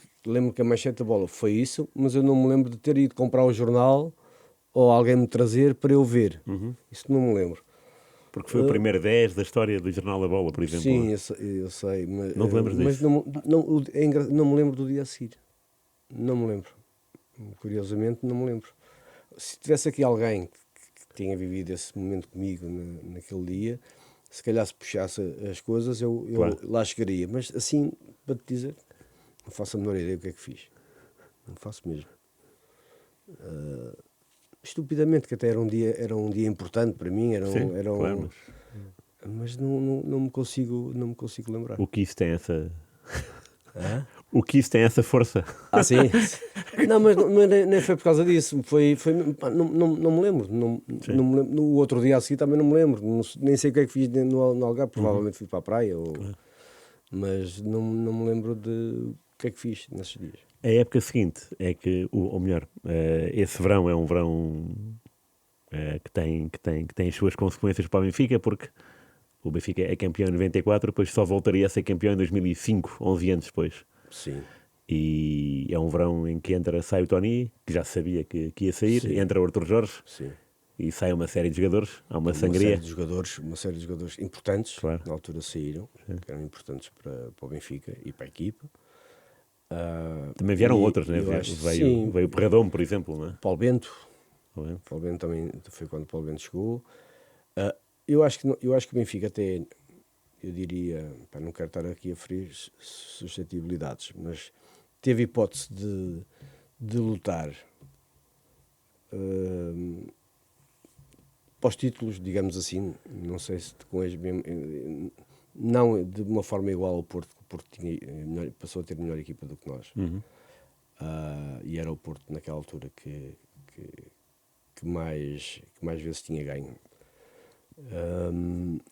que a manchete da bola foi isso, mas eu não me lembro de ter ido comprar o jornal ou alguém me trazer para eu ver. Isso não me lembro. Porque foi o primeiro 10 da história do Jornal da Bola, por exemplo. Sim, eu sei, mas, Não te lembras mas disso? não me lembro do dia a seguir. Não me lembro. Curiosamente, não me lembro. Se tivesse aqui alguém que tinha vivido esse momento comigo naquele dia, se calhar se puxasse as coisas, eu Claro. lá chegaria. Mas assim, para te dizer, não faço a menor ideia do que é que fiz. Não faço mesmo. Estupidamente, que até era um dia importante para mim, Sim, claro, mas não me consigo lembrar. o que isso tem essa... Hã? O que isso tem essa força? Sim. Não, mas nem foi por causa disso. Pá, não me lembro. Não me lembro. No outro dia a seguir também não me lembro. Nem sei o que é que fiz no Algarve. Provavelmente fui para a praia. Mas não me lembro de o que é que fiz nesses dias. A época seguinte é que, ou melhor, esse verão é um verão que tem as suas consequências para o Benfica, porque o Benfica é campeão em 94, depois só voltaria a ser campeão em 2005, 11 anos depois. Sim. E é um verão em que sai o Tony, que já sabia que ia sair, Sim. entra o Arthur Jorge Sim. e sai uma série de jogadores, há uma Uma sangria. série de jogadores importantes, Claro. na altura saíram, que eram importantes para o Benfica e para a equipa. Também vieram E outros, né? eu acho- Veio sim. o Perradão, por exemplo, não é? Paulo Bento também foi quando Paulo Bento chegou. Eu acho que o Benfica até, eu diria, pá, não quero estar aqui a ferir suscetibilidades, mas teve hipótese de lutar para os títulos, digamos assim, não sei se com as não de uma forma igual ao Porto, que o Porto passou a ter melhor equipa do que nós. E era o Porto naquela altura que mais vezes tinha ganho.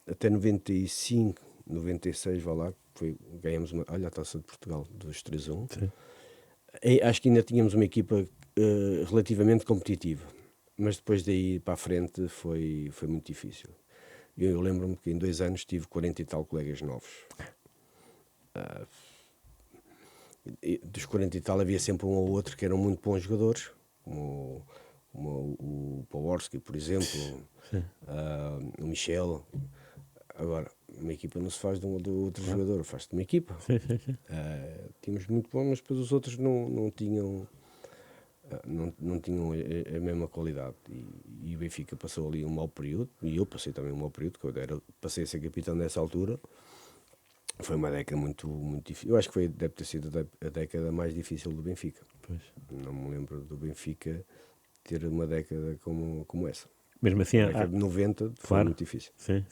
Até 95, 96, vá lá, ganhamos a Taça de Portugal dos 3-1. Acho que ainda tínhamos uma equipa relativamente competitiva, mas depois daí para a frente foi muito difícil. Eu lembro-me que em 2 anos tive 40 e tal colegas novos. Dos 40 e tal havia sempre um ou outro que eram muito bons jogadores, como o Pawlowski, por exemplo, o Michel. Agora, uma equipa não se faz de um ou do outro jogador, faz-se de uma equipa. Tínhamos muito bom, mas depois os outros não tinham a mesma qualidade. E o Benfica passou ali um mau período, e eu passei também um mau período, que passei a ser capitão nessa altura. Foi uma década muito, muito difícil. Eu acho que deve ter sido a década mais difícil do Benfica. Pois. Não me lembro do Benfica ter uma década como essa. Mesmo assim, A década de 90 foi muito difícil. Sim.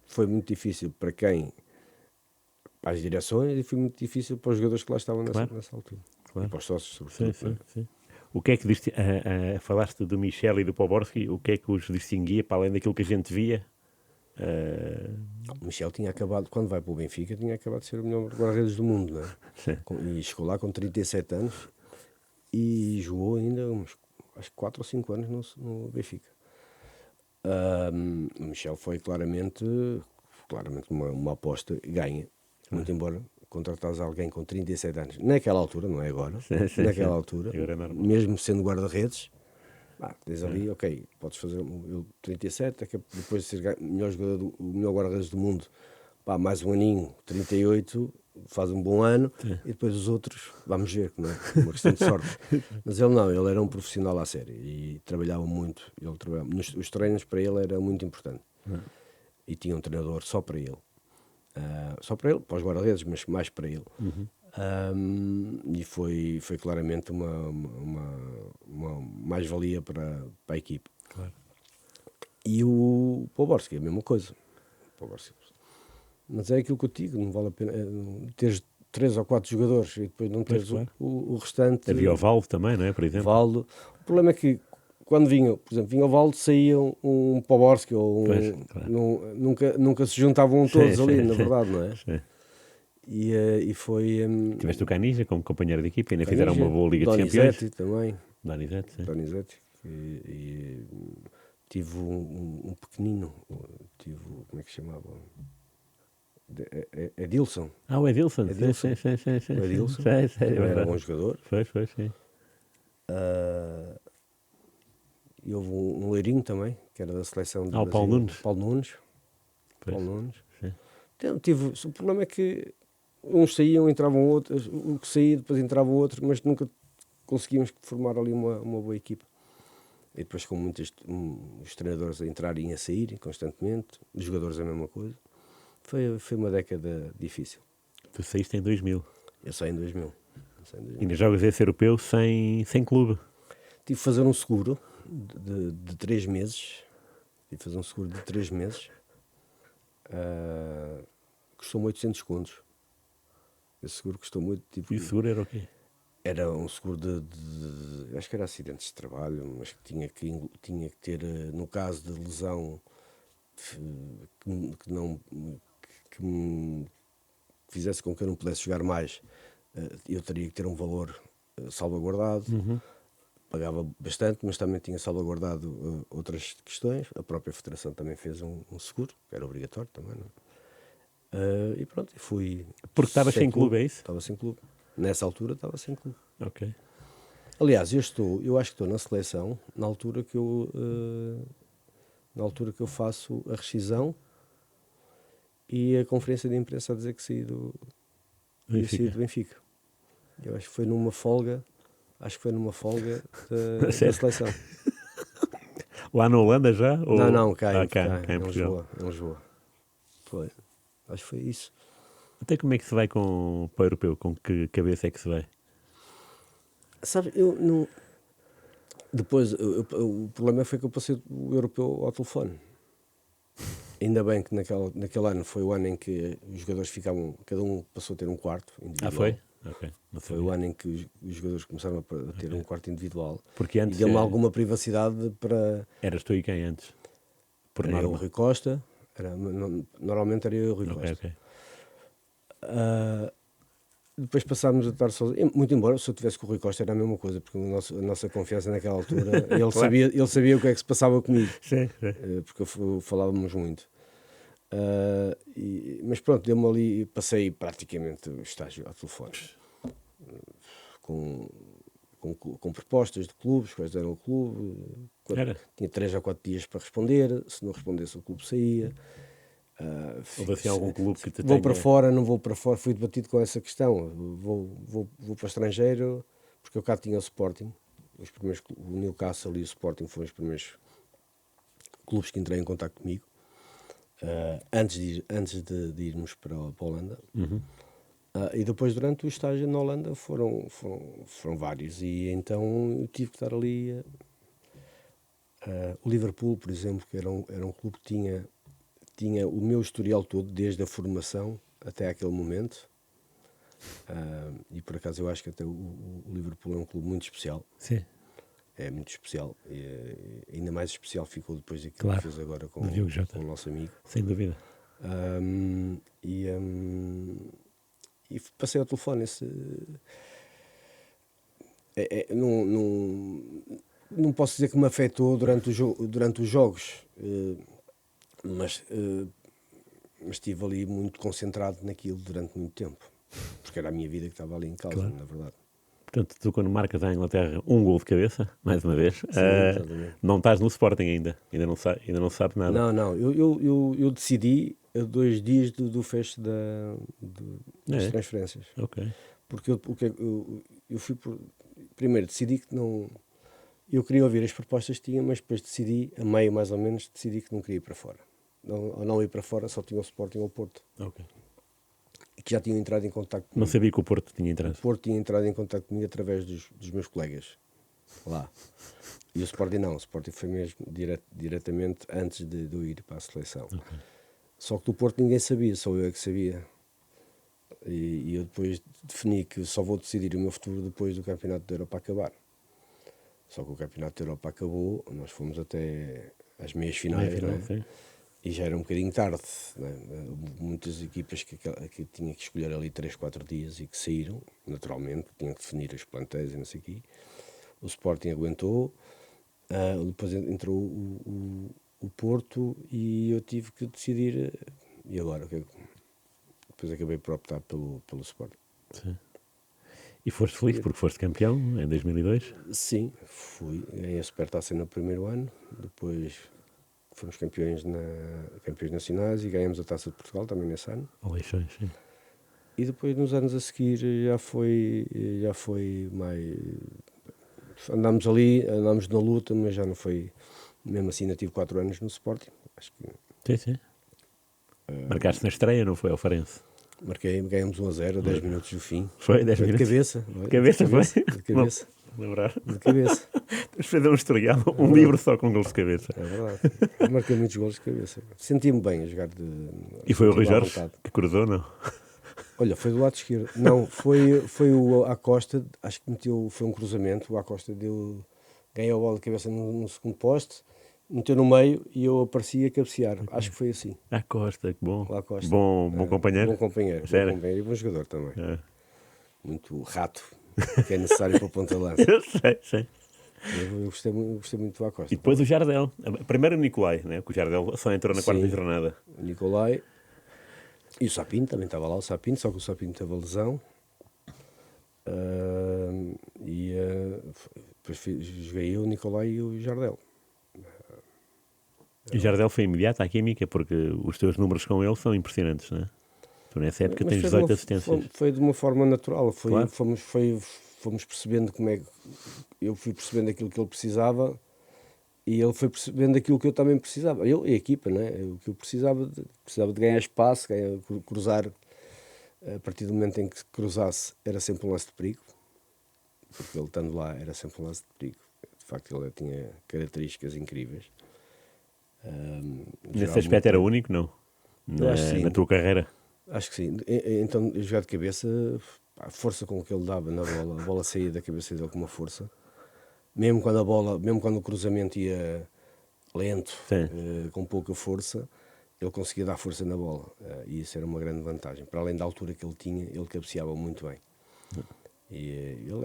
Foi muito difícil para para as direções, e foi muito difícil para os jogadores que lá estavam nessa altura. Claro. E para os sócios, sobretudo. Sim. O que é que falaste do Michel e do Pawlowski, o que é que os distinguia para além daquilo que a gente via? O Michel tinha acabado, quando vai para o Benfica, tinha acabado de ser o melhor guarda-redes do mundo, não é? E chegou lá com 37 anos e jogou ainda acho que 4 ou 5 anos no Benfica. O Michel foi claramente uma aposta ganha, muito embora contratares alguém com 37 anos, naquela altura, não é agora, naquela altura, mesmo sendo guarda-redes, tens ali, ok, podes fazer 37, depois de ser o melhor guarda-redes do mundo, mais um aninho, 38, faz um bom ano, e depois os outros, vamos ver, não é? Uma questão de sorte. Mas ele era um profissional à série e trabalhava muito. Os treinos para ele era muito importante. E tinha um treinador só para ele. Para os guarda-redes, mas mais para ele. E foi claramente uma mais-valia para a equipe. Claro. E o Pawlowski, a mesma coisa. Mas é aquilo que eu digo, não vale a pena teres 3 ou 4 jogadores e depois não teres o restante. Havia o Valdo também, não é? Por exemplo. Valdo. O problema é que quando vinha o Valdo, saía um Pawlowski ou claro. nunca se juntavam todos ali, na verdade, não é? Sim. E foi. Tiveste o Canija como companheiro de equipa e ainda fizeram uma boa Liga de Donizete Campeões. também. Donizete, sim. Donizete. Tive um pequenino. Tive. Como é que se chamava? Edilson. O Edilson. Edilson. Sim. O Edilson. Sei, é Era verdade. bom jogador. Foi, sim. E houve um loirinho também, que era da seleção do o Brasil. Paulo Nunes. Paulo Nunes. Pois, Paulo Nunes. sim. Então, o problema é que uns saíam, entravam outros, o que saía depois entrava outro, mas nunca conseguimos formar ali uma boa equipa. E depois com os treinadores a entrarem e a saírem constantemente, os jogadores a mesma coisa. Foi uma década difícil. Tu saíste em 2000. Eu saí em 2000. E ainda jogas esse europeu sem clube. Tive que fazer um seguro de 3 meses. Custou-me 800 contos. Esse seguro custou muito. E o seguro era o quê? Era um seguro acho que era acidentes de trabalho, mas que tinha que ter, no caso de lesão, que me fizesse com que eu não pudesse jogar mais, eu teria que ter um valor salvaguardado. Pagava bastante, mas também tinha salvaguardado outras questões. A própria Federação também fez um seguro, que era obrigatório também, não é? E pronto, fui. Porque estavas sem clube, é isso? Estava sem clube. Nessa altura estava sem clube. Ok. Aliás, eu acho que estou na seleção na altura que eu faço a rescisão e a conferência de imprensa a dizer que saí do Benfica. Eu acho que foi numa folga. Da seleção. Lá na Holanda já? Não, cá em em Portugal. Lisboa. Foi. Acho que foi isso. Até como é que se vai para o europeu? Com que cabeça é que se vai? Sabe, eu não... Depois, o problema foi que eu passei o europeu ao telefone. Ainda bem que naquele ano foi o ano em que os jogadores ficavam... Cada um passou a ter um quarto individual. Foi? Ok. Foi o ano em que os jogadores começaram a ter um quarto individual. Porque antes... E deu-me alguma privacidade para... Eras tu e quem antes? Por Era eu, norma. o Rui Costa. Normalmente era eu e o Rui Costa. Ok. Depois passámos a estar sozinhos. Muito embora, se eu tivesse com o Rui Costa era a mesma coisa, porque a nossa confiança naquela altura, ele sabia o que é que se passava comigo. Sim. Porque falávamos muito. Mas pronto, deu-me ali, passei praticamente o estágio ao telefone. Com propostas de clubes, quais eram o clube. Tinha 3 ou 4 dias para responder, se não respondesse o clube saía. Houve assim algum clube que te vou para fora, não vou para fora, fui debatido com essa questão. Vou para o estrangeiro, porque eu cá tinha o Sporting, o Newcastle e o Sporting foram os primeiros clubes que entrei em contato comigo, antes de irmos para a Holanda. E depois, durante o estágio na Holanda, foram vários, e então eu tive que estar ali. O Liverpool, por exemplo, que era um clube que tinha o meu historial todo, desde a formação até aquele momento. E por acaso eu acho que até o Liverpool é um clube muito especial. Sim. É muito especial. E ainda mais especial ficou depois daquilo que fez agora com o nosso amigo. Sem dúvida. E passei ao telefone não posso dizer que me afetou durante os jogos, mas estive ali muito concentrado naquilo durante muito tempo, porque era a minha vida que estava ali em causa, na verdade. Portanto, tu quando marcas à Inglaterra um gol de cabeça, mais uma vez, não estás no Sporting ainda não sabes nada. Não, eu decidi a 2 dias do fecho das transferências. Ok. Porque eu fui primeiro decidi que não... Eu queria ouvir as propostas que tinha, mas depois decidi, a meio mais ou menos, decidi que não queria ir para fora. Ao não ir para fora, só tinha o Sporting ou o Porto. Ok. Que já tinham entrado em contacto comigo. Não sabia que o Porto tinha entrado. O Porto tinha entrado em contacto comigo através dos meus colegas lá. E o Sporting não. O Sporting foi mesmo diretamente antes de eu ir para a seleção. Okay. Só que do Porto ninguém sabia, só eu é que sabia. E eu depois defini que só vou decidir o meu futuro depois do Campeonato da Europa acabar. Só que o Campeonato da Europa acabou, nós fomos até às meias finais, não é? E já era um bocadinho tarde, né? Muitas equipas que tinha que escolher ali 3, 4 dias e que saíram, naturalmente, tinham que definir os plantéis e não sei o quê. O Sporting aguentou, depois entrou o Porto e eu tive que decidir, e agora? Depois acabei por optar pelo Sporting. Sim. E foste feliz porque foste campeão em 2002? Sim, fui. Ganhei a Supertaça no primeiro ano, depois fomos campeões nacionais e ganhamos a Taça de Portugal também nesse ano. Leixões, sim. E depois nos anos a seguir já foi mais... Andámos na luta, mas já não foi... Mesmo assim ainda tive 4 anos no Sporting. Acho que Sim. Marcaste na estreia, não foi, ao Farense? ganhamos 1-0, 10 minutos do fim. Foi, 10 De minutos? cabeça. De cabeça, foi? De cabeça. Lembrar? De cabeça. Tens de fazer um historial, um livro só com gols de cabeça. É verdade. Marquei muitos golos de cabeça. Senti-me bem a jogar E foi o Rui senti-me à Jorge vontade. que cruzou, não? Olha, foi do lado esquerdo. Não, foi o Acosta, acho que meteu, foi um cruzamento. O Acosta ganhou a bola de cabeça no segundo poste, meteu no meio e eu apareci a cabecear. Acho que foi assim. Costa, que bom. O Acosta. Bom companheiro. Bom companheiro. Sério? Bom companheiro e bom jogador também. É. Muito rato, que é necessário para o ponta de lança. Eu sei. Eu gostei muito do Acosta. E depois o Jardel. Primeiro o Nicolai, né? Porque o Jardel só entrou na quarta Sim. jornada. O Nicolai e o Sapinto, também estava lá o Sapinto, só que o Sapinto teve a lesão. Depois joguei eu, o Nicolai e o Jardel. E o Jardel foi imediato à química, porque os teus números com ele são impressionantes, não é? Tu nessa época Mas tens foi 18 assistências. Foi de uma forma natural. Claro. Fomos percebendo como é que... Eu fui percebendo aquilo que ele precisava e ele foi percebendo aquilo que eu também precisava. Eu e a equipa, né? O que eu precisava de ganhar espaço, cruzar. A partir do momento em que cruzasse era sempre um lance de perigo, porque ele estando lá era sempre um lance de perigo. De facto ele tinha características incríveis. Nesse aspecto era único, não? Na tua carreira? Acho que sim. Então, jogar de cabeça, a força com que ele dava na bola, a bola saía da cabeça dele com uma força. Mesmo quando o cruzamento ia lento, com pouca força, ele conseguia dar força na bola. E isso era uma grande vantagem. Para além da altura que ele tinha, ele cabeceava muito bem. E ele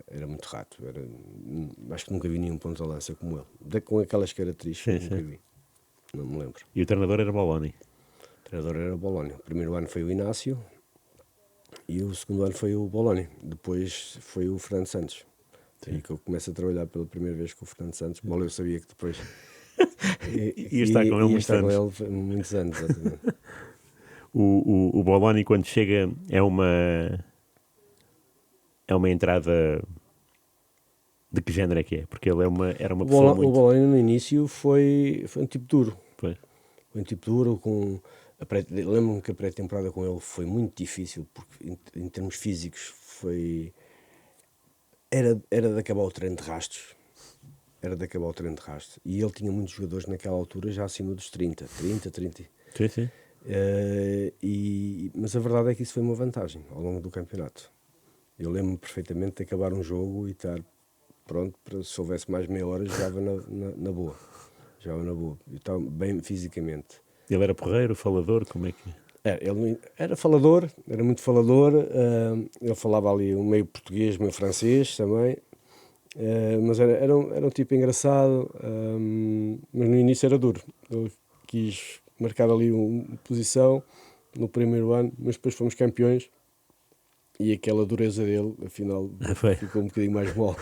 era muito rato. Acho que nunca vi nenhum ponto de lança como ele. Com aquelas características, nunca vi. Não me lembro. E o treinador era Boloni? O treinador era o Boloni. O primeiro ano foi o Inácio e o segundo ano foi o Boloni. Depois foi o Fernando Santos. Aí que eu começo a trabalhar pela primeira vez com o Fernando Santos. Mal eu sabia que depois ia estar com ele muitos anos. Exatamente. O Boloni, quando chega, é uma entrada de que género é que é? Porque ele era uma pessoa muito... O Boloni no início foi um tipo duro. Foi um tipo duro. Lembro-me que a pré-temporada com ele foi muito difícil, porque em termos físicos era de acabar o treino de rastos. E ele tinha muitos jogadores naquela altura já acima dos 30. Sim. Mas a verdade é que isso foi uma vantagem ao longo do campeonato. Eu lembro-me perfeitamente de acabar um jogo e estar pronto para, se houvesse mais meia hora, jogava na boa. Eu estava bem fisicamente. Ele era porreiro, falador, como é que... Ele era falador, era muito falador. Ele falava ali um meio português, meio francês também. Mas era um tipo engraçado, mas no início era duro. Ele quis marcar ali uma posição no primeiro ano, mas depois fomos campeões e aquela dureza dele, afinal, ficou um bocadinho mais mole.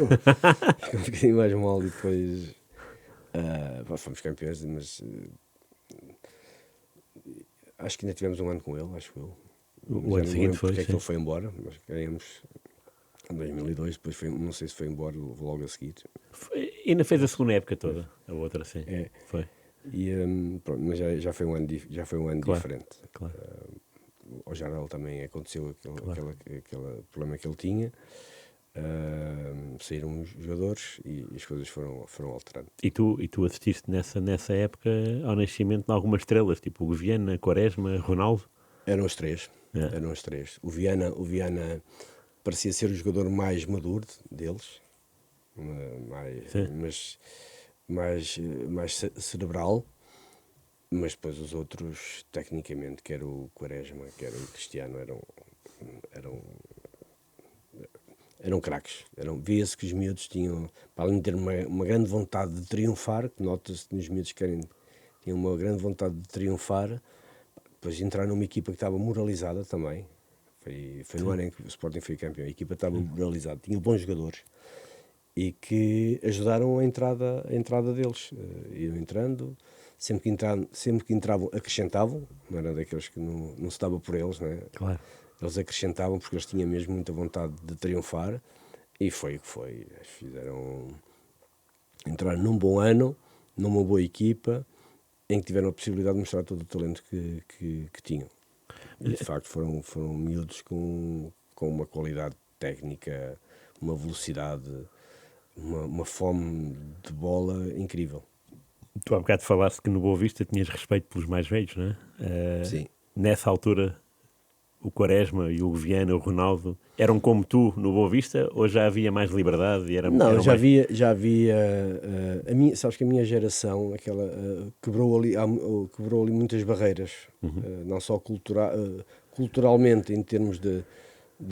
E depois fomos campeões, mas acho que ainda tivemos um ano com ele, acho eu. O ano seguinte foi, porque é que ele foi embora, mas ganhamos em 2002, depois não sei se foi embora logo a seguir. Ainda fez a segunda época toda, a outra sim. Foi. E, pronto, mas já foi um ano diferente. Claro. Ao Jardel também aconteceu aquele problema que ele tinha. Saíram os jogadores e as coisas foram alterando. E tu assististe nessa época ao nascimento de algumas estrelas, tipo o Viana, Quaresma, Ronaldo? Eram os três. O Viana parecia ser o jogador mais maduro deles, mais cerebral. Mas depois os outros, tecnicamente, quer o Quaresma, quer o Cristiano, eram, eram craques. Via-se que os miúdos tinham, para além de ter uma grande vontade de triunfar, que nota-se que os miúdos tinham uma grande vontade de triunfar, depois de entrar numa equipa que estava moralizada também. Foi no ano em que o Sporting foi campeão. A equipa estava moralizada, tinha bons jogadores e que ajudaram a entrada deles. Iam entrando, sempre que entravam, acrescentavam, não era daqueles que não se dava por eles, né? Claro. Eles acrescentavam porque eles tinham mesmo muita vontade de triunfar e foi o que foi. Entraram num bom ano, numa boa equipa, em que tiveram a possibilidade de mostrar todo o talento que tinham. E de facto foram miúdos com uma qualidade técnica, uma velocidade, uma fome de bola incrível. Tu há bocado falaste que no Boa Vista tinhas respeito pelos mais velhos, não é? Sim. Nessa altura, o Quaresma e o Viana, o Ronaldo, eram como tu no Boa Vista ou já havia mais liberdade? Não, já havia sabes que a minha geração, aquela, quebrou ali muitas barreiras, não só culturalmente, em termos de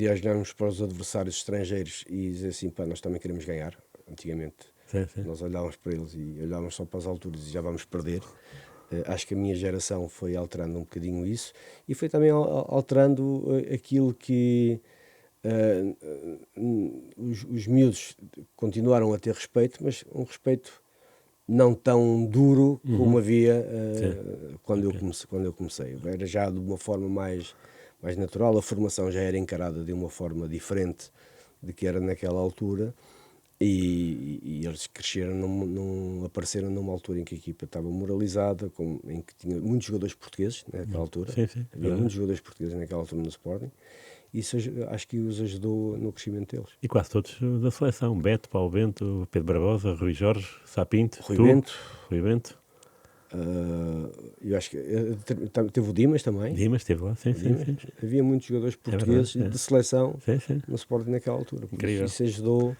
olharmos para os adversários estrangeiros e dizer assim, pá, nós também queremos ganhar. Antigamente Sim. nós olhávamos para eles e olhávamos só para as alturas e já vamos perder. Acho que a minha geração foi alterando um bocadinho isso e foi também alterando aquilo que os miúdos continuaram a ter respeito, mas um respeito não tão duro como havia quando eu comecei. Era já de uma forma mais natural, a formação já era encarada de uma forma diferente de que era naquela altura. E eles cresceram, apareceram numa altura em que a equipa estava moralizada, em que tinha muitos jogadores portugueses naquela altura. Sim. Havia muitos jogadores portugueses naquela altura no Sporting. Isso acho que os ajudou no crescimento deles. E quase todos da seleção. Beto, Paulo Bento, Pedro Barbosa, Rui Jorge, Sapinto, Rui Bento. Eu acho que teve o Dimas também. Dimas esteve lá, sim. Havia muitos jogadores portugueses de seleção no Sporting naquela altura. Incrível. Isso ajudou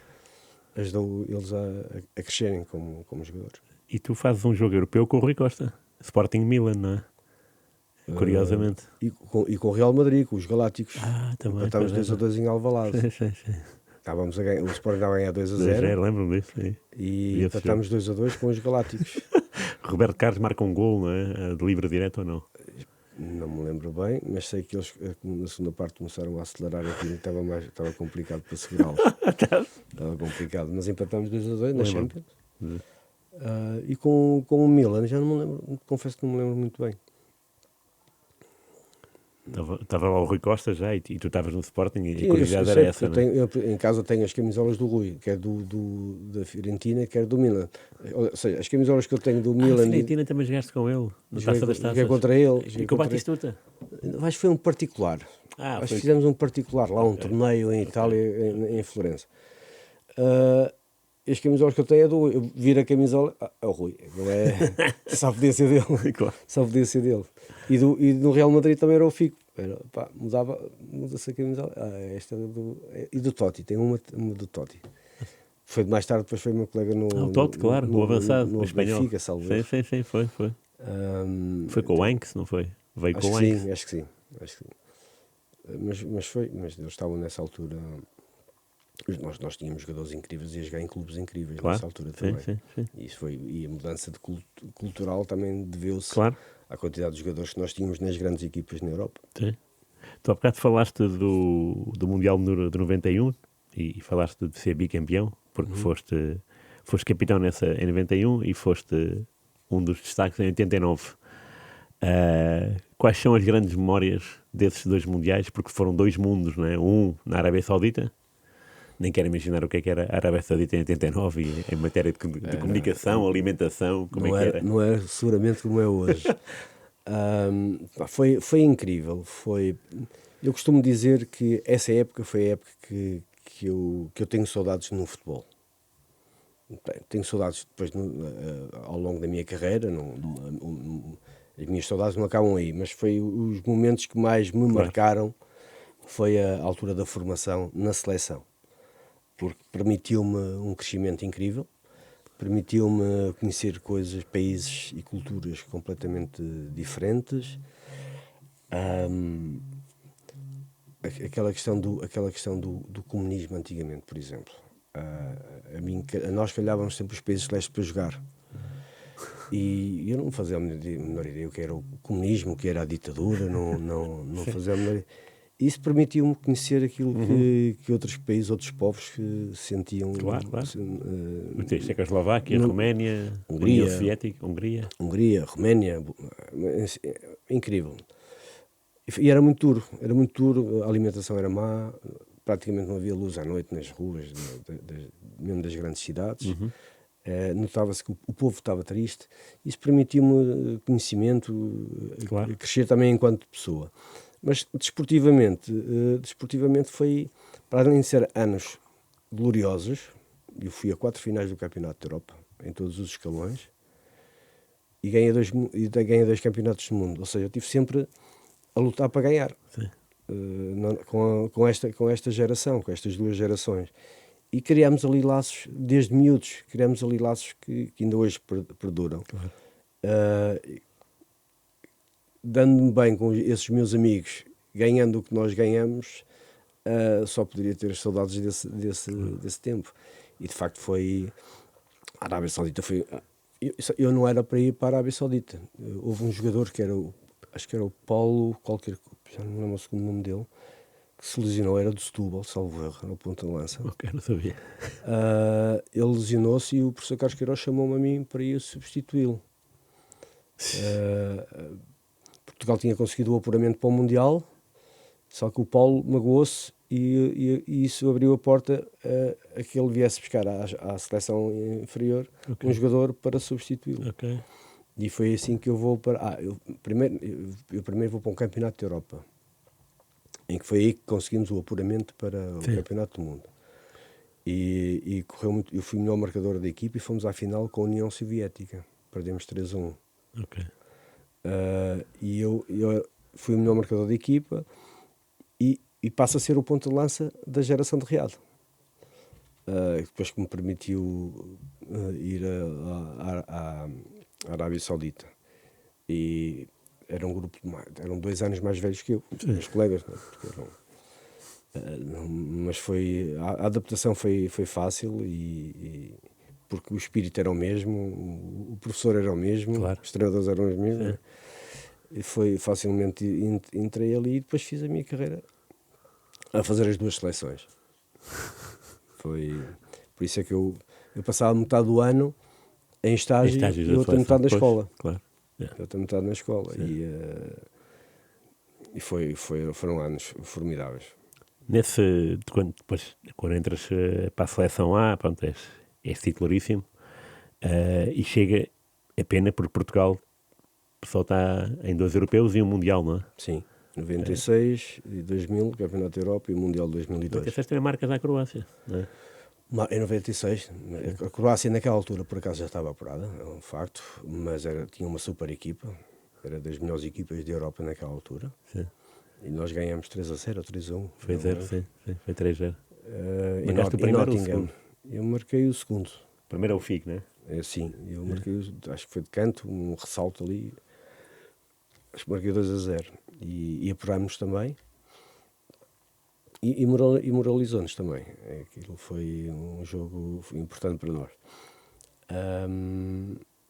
eles a crescerem como jogadores. E tu fazes um jogo europeu com o Rui Costa, Sporting Milan, não é? Curiosamente. E com o Real Madrid, com os Galácticos. Também. Estávamos 2-2 em Alvalade. Sim. Estávamos a ganhar, o Sporting estava a ganhar 2-0. Lembro-me disso. Sim. E empatámos 2-2 com os Galácticos. Roberto Carlos marca um gol, não é? De livre direto ou não? Não me lembro bem, mas sei que eles na segunda parte começaram a acelerar aquilo, estava complicado para segurá-los. Estava complicado, mas empatámos 2-2 na Champions. E com o Milan, já não me lembro, confesso que não me lembro muito bem. Estava lá o Rui Costa já e tu estavas no Sporting e a curiosidade era essa, não é? Eu em casa tenho as camisolas do Rui, quer da Fiorentina, quer do Milan. Ou seja, as camisolas que eu tenho do Milan... A Fiorentina também jogaste com ele, na Taça das Taças. Joguei contra ele. E com o Batistuta? Acho que foi um particular. Acho que fizemos um particular lá, um torneio em Itália, em Florença. As camisolas que eu tenho é do... Eu viro a camisola... É o Rui. Não é... Só podia ser dele. Claro. Só podia ser dele. E no Real Madrid também era o Fico. Muda-se a camisola. Esta é e do Totti. Tem uma do Totti. Foi mais tarde, depois foi meu colega no... o Totti, claro. O avançado, o espanhol. Benfica, salvo erro. Sim, foi. Foi com o Hanks, não foi? Veio com o Hanks. Acho que sim. Mas eles estavam nessa altura... Nós tínhamos jogadores incríveis e a jogar em clubes incríveis nessa altura também. Sim. E a mudança de cultural também deveu-se à quantidade de jogadores que nós tínhamos nas grandes equipas na Europa. Sim. Tu há bocado falaste do Mundial de 91 e falaste de ser bicampeão, porque foste capitão em 91 e foste um dos destaques em 89. Quais são as grandes memórias desses dois mundiais? Porque foram dois mundos, não é? Um na Arábia Saudita. Nem quero imaginar o que era a Arábia Saudita em 89 e em matéria de comunicação, alimentação, como é que era? Não é seguramente como é hoje. Foi incrível. Eu costumo dizer que essa época foi a época que eu tenho saudades no futebol. Tenho saudades depois ao longo da minha carreira. As minhas saudades não acabam aí, mas foi os momentos que mais me marcaram. Foi a altura da formação na seleção. Porque permitiu-me um crescimento incrível. permitiu-me conhecer coisas, países e culturas completamente diferentes. Aquela questão do comunismo antigamente, por exemplo. A nós calhávamos sempre os países celestes para jogar. E eu não fazia a menor ideia o que era o comunismo, o que era a ditadura, não fazia a menor ideia. Isso permitiu-me conhecer aquilo que outros países, outros povos sentiam. Claro. Checoslováquia, Roménia, Hungria, União Soviética, Hungria, Roménia, incrível. E era muito duro, a alimentação era má, praticamente não havia luz à noite nas ruas, mesmo das grandes cidades. Notava-se que o povo estava triste. Isso permitiu-me conhecimento, crescer também enquanto pessoa. Mas desportivamente foi, para além de ser anos gloriosos, eu fui a 4 finais do Campeonato da Europa, em todos os escalões, e ganhei 2 campeonatos do mundo. Ou seja, eu estive sempre a lutar para ganhar. Com esta geração, com estas 2 gerações. E criámos ali laços, desde miúdos, que ainda hoje perduram. Claro. Dando-me bem com esses meus amigos, ganhando o que nós ganhamos, só poderia ter saudades desse tempo. E de facto foi... A Arábia Saudita foi... Eu não era para ir para a Arábia Saudita. Houve um jogador que era acho que era o Paulo, já não me lembro o segundo nome dele, que se lesionou, era do Setúbal, salvo erro, era o ponta de lança. Ok, não sabia. Ele lesionou-se e o professor Carlos Queiroz chamou-me a mim para ir substituí-lo. Portugal tinha conseguido o apuramento para o Mundial, só que o Paulo magoou-se e isso abriu a porta a que ele viesse buscar à seleção inferior um jogador para substituí-lo. Okay. E foi assim que eu vou para... Eu primeiro vou para um campeonato da Europa, em que foi aí que conseguimos o apuramento para o campeonato do mundo. E correu muito. Eu fui o melhor marcador da equipa e fomos à final com a União Soviética. Perdemos 3-1. Ok. E eu fui o melhor marcador da equipa e passo a ser o ponto de lança da geração de Riad. Depois que me permitiu ir à Arábia Saudita. E era um grupo eram 2 anos mais velhos que eu, meus colegas, mas a adaptação foi fácil porque o espírito era o mesmo, o professor era o mesmo, claro. Os treinadores eram os mesmos. E foi facilmente entrei ali e depois fiz a minha carreira a fazer as 2 seleções. Foi por isso é que eu passava metade do ano em estágio e outra metade na escola. Claro. Outra metade na escola. E foram anos formidáveis. Quando entras para a seleção A, pronto, és titularíssimo, e chega a pena porque Portugal só está em 2 europeus e um mundial, não é? Sim, 96 e 2000, Campeonato da Europa e o Mundial de 2002. 96 também marcas à Croácia, não é? Em 96, a Croácia naquela altura por acaso já estava apurada, é um facto, mas tinha uma super equipa, era das melhores equipas da Europa naquela altura. Sim. E nós ganhamos 3-0 ou 3-1. Foi 0, sim, foi 3-0. Marcaste o primeiro ou o segundo? Eu marquei o segundo. O primeiro é o Figo, não é? Sim, eu marquei, acho que foi de canto, um ressalto ali, acho que marquei 2-0. E apurámos também. E moralizou-nos também. Aquilo foi um jogo importante para nós.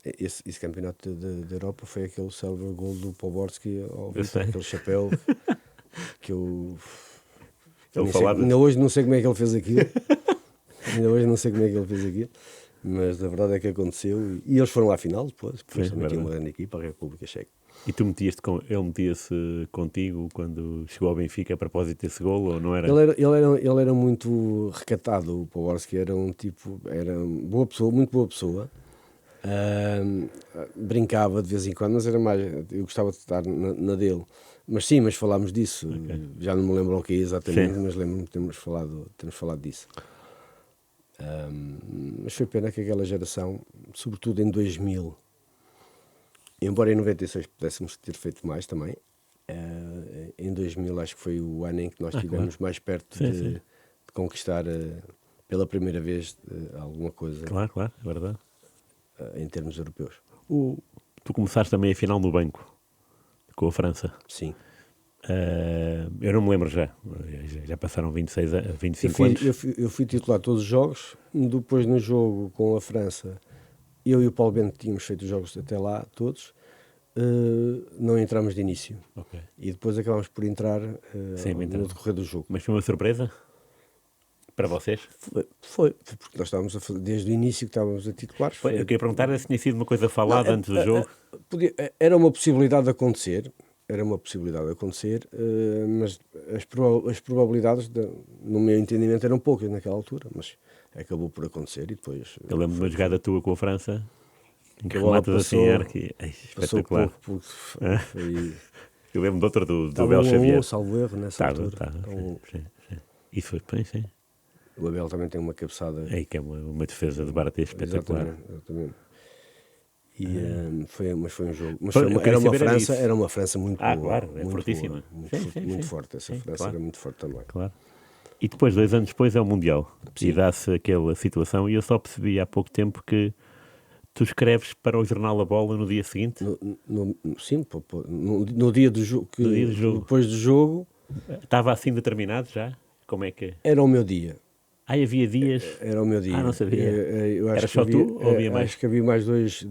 Esse campeonato da Europa foi aquele célebre gol do Poborski ao Vitor, aquele chapéu que eu ainda hoje não sei como é que ele fez aquilo. Mas a verdade é que aconteceu e eles foram à final depois também tinha uma grande equipa, a República Checa. E tu ele metia-se contigo quando chegou ao Benfica a propósito desse gol, ou não era? Ele era muito recatado, o Poborski era boa pessoa, muito boa pessoa. Brincava de vez em quando, mas era mais, eu gostava de estar na dele. Mas falámos disso, já não me lembro o que é exatamente, mas lembro-me de termos falado disso. Mas foi pena que aquela geração, sobretudo em 2000, embora em 96 pudéssemos ter feito mais também, em 2000 acho que foi o ano em que nós estivemos mais perto de conquistar pela primeira vez alguma coisa. Claro, é verdade. em termos europeus. Tu começaste também a final no banco, com a França. Sim. Eu não me lembro já passaram 25 anos. Eu fui titular todos os jogos, depois no jogo com a França, eu e o Paulo Bento tínhamos feito os jogos até lá, todos, não entramos de início. Okay. E depois acabámos por entrar no decorrer do jogo. Mas foi uma surpresa para vocês? Foi porque nós estávamos a fazer, desde o início que estávamos a titulares. Eu queria perguntar se tinha sido uma coisa falada antes do jogo. Era uma possibilidade de acontecer, mas as probabilidades, no meu entendimento, eram poucas naquela altura, mas acabou por acontecer e depois... Eu lembro de uma jogada tua com a França, em que rematas assim, espetacular. Eu lembro de outra do Abel Xavier. Salvo erro nessa altura. E foi bem, sim. O Abel também tem uma cabeçada... Que é uma defesa de Barate espetacular. Exatamente. Mas foi um jogo. Mas era uma França muito boa. Claro, é fortíssima. Muito forte. Essa França era muito forte também. Claro. E depois, 2 anos depois, é o Mundial. Sim. E dá-se aquela situação. E eu só percebi há pouco tempo que tu escreves para o jornal A Bola no dia seguinte? Sim, no dia do jogo. Depois do jogo. Estava assim determinado já? Como é que... Era o meu dia. Havia dias? Era o meu dia. Não sabia. Era só tu ou havia mais? Acho que havia mais dois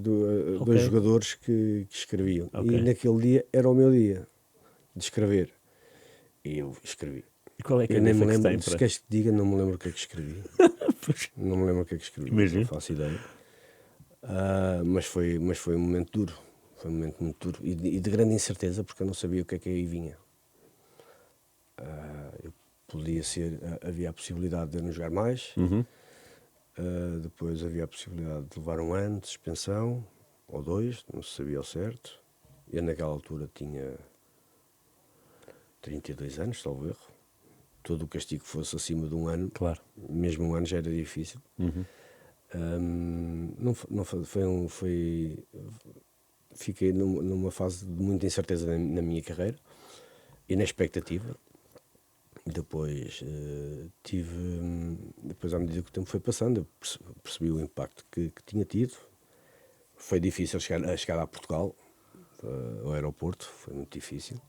jogadores que escreviam. E naquele dia era o meu dia de escrever. E eu escrevi. E qual é que eu nem me lembro, que se queres que diga, não me lembro o que é que escrevi. Não me lembro o que é que escrevi. Imagina. Não faço ideia. Mas foi um momento duro. Foi um momento muito duro. E de grande incerteza, porque eu não sabia o que é que aí vinha. Havia a possibilidade de eu não jogar mais. Depois havia a possibilidade de levar 1 ano de suspensão, ou 2, não se sabia ao certo. Eu naquela altura tinha 32 anos, salvo erro. Todo o castigo que fosse acima de 1 ano, claro. Mesmo 1 ano já era difícil. Fiquei numa fase de muita incerteza na minha carreira e na expectativa. Depois depois à medida que o tempo foi passando, eu percebi o impacto que tinha tido. Foi difícil chegar a Portugal, ao aeroporto, foi muito difícil.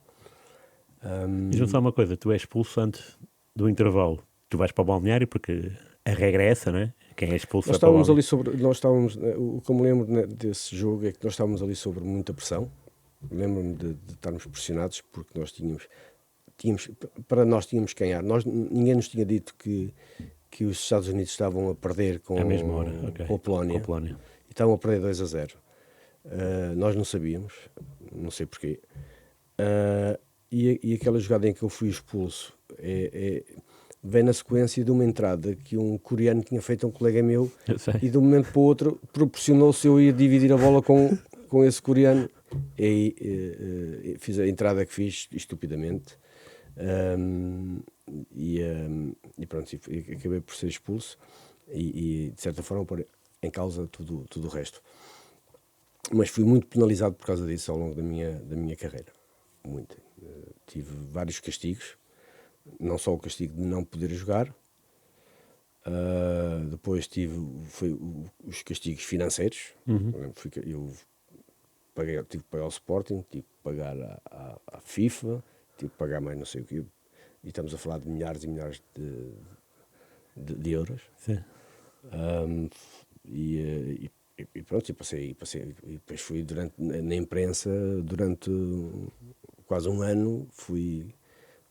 Diz-me só uma coisa, tu és expulso antes do intervalo, tu vais para o balneário porque a regra é essa, não é? Quem é expulso nós estávamos ali o que eu me lembro desse jogo é que nós estávamos ali sobre muita pressão. Lembro-me de estarmos pressionados porque nós tínhamos que ganhar. Ninguém nos tinha dito que os Estados Unidos estavam a perder com a Polónia. E estavam a perder 2-0. Nós não sabíamos, não sei porquê. E aquela jogada em que eu fui expulso vem na sequência de uma entrada que um coreano tinha feito a um colega meu e de um momento para o outro proporcionou-se eu ir dividir a bola com esse coreano. E aí fiz a entrada que fiz estupidamente. E pronto, acabei por ser expulso e de certa forma pôr em causa tudo o resto. Mas fui muito penalizado por causa disso ao longo da minha carreira. Muito. Tive vários castigos, não só o castigo de não poder jogar, depois tive os castigos financeiros. Eu tive que pagar ao Sporting, tive que pagar à FIFA, tive que pagar mais não sei o quê, e estamos a falar de milhares e milhares de euros. Sim. E pronto, e passei, e depois fui na imprensa, durante quase 1 ano, fui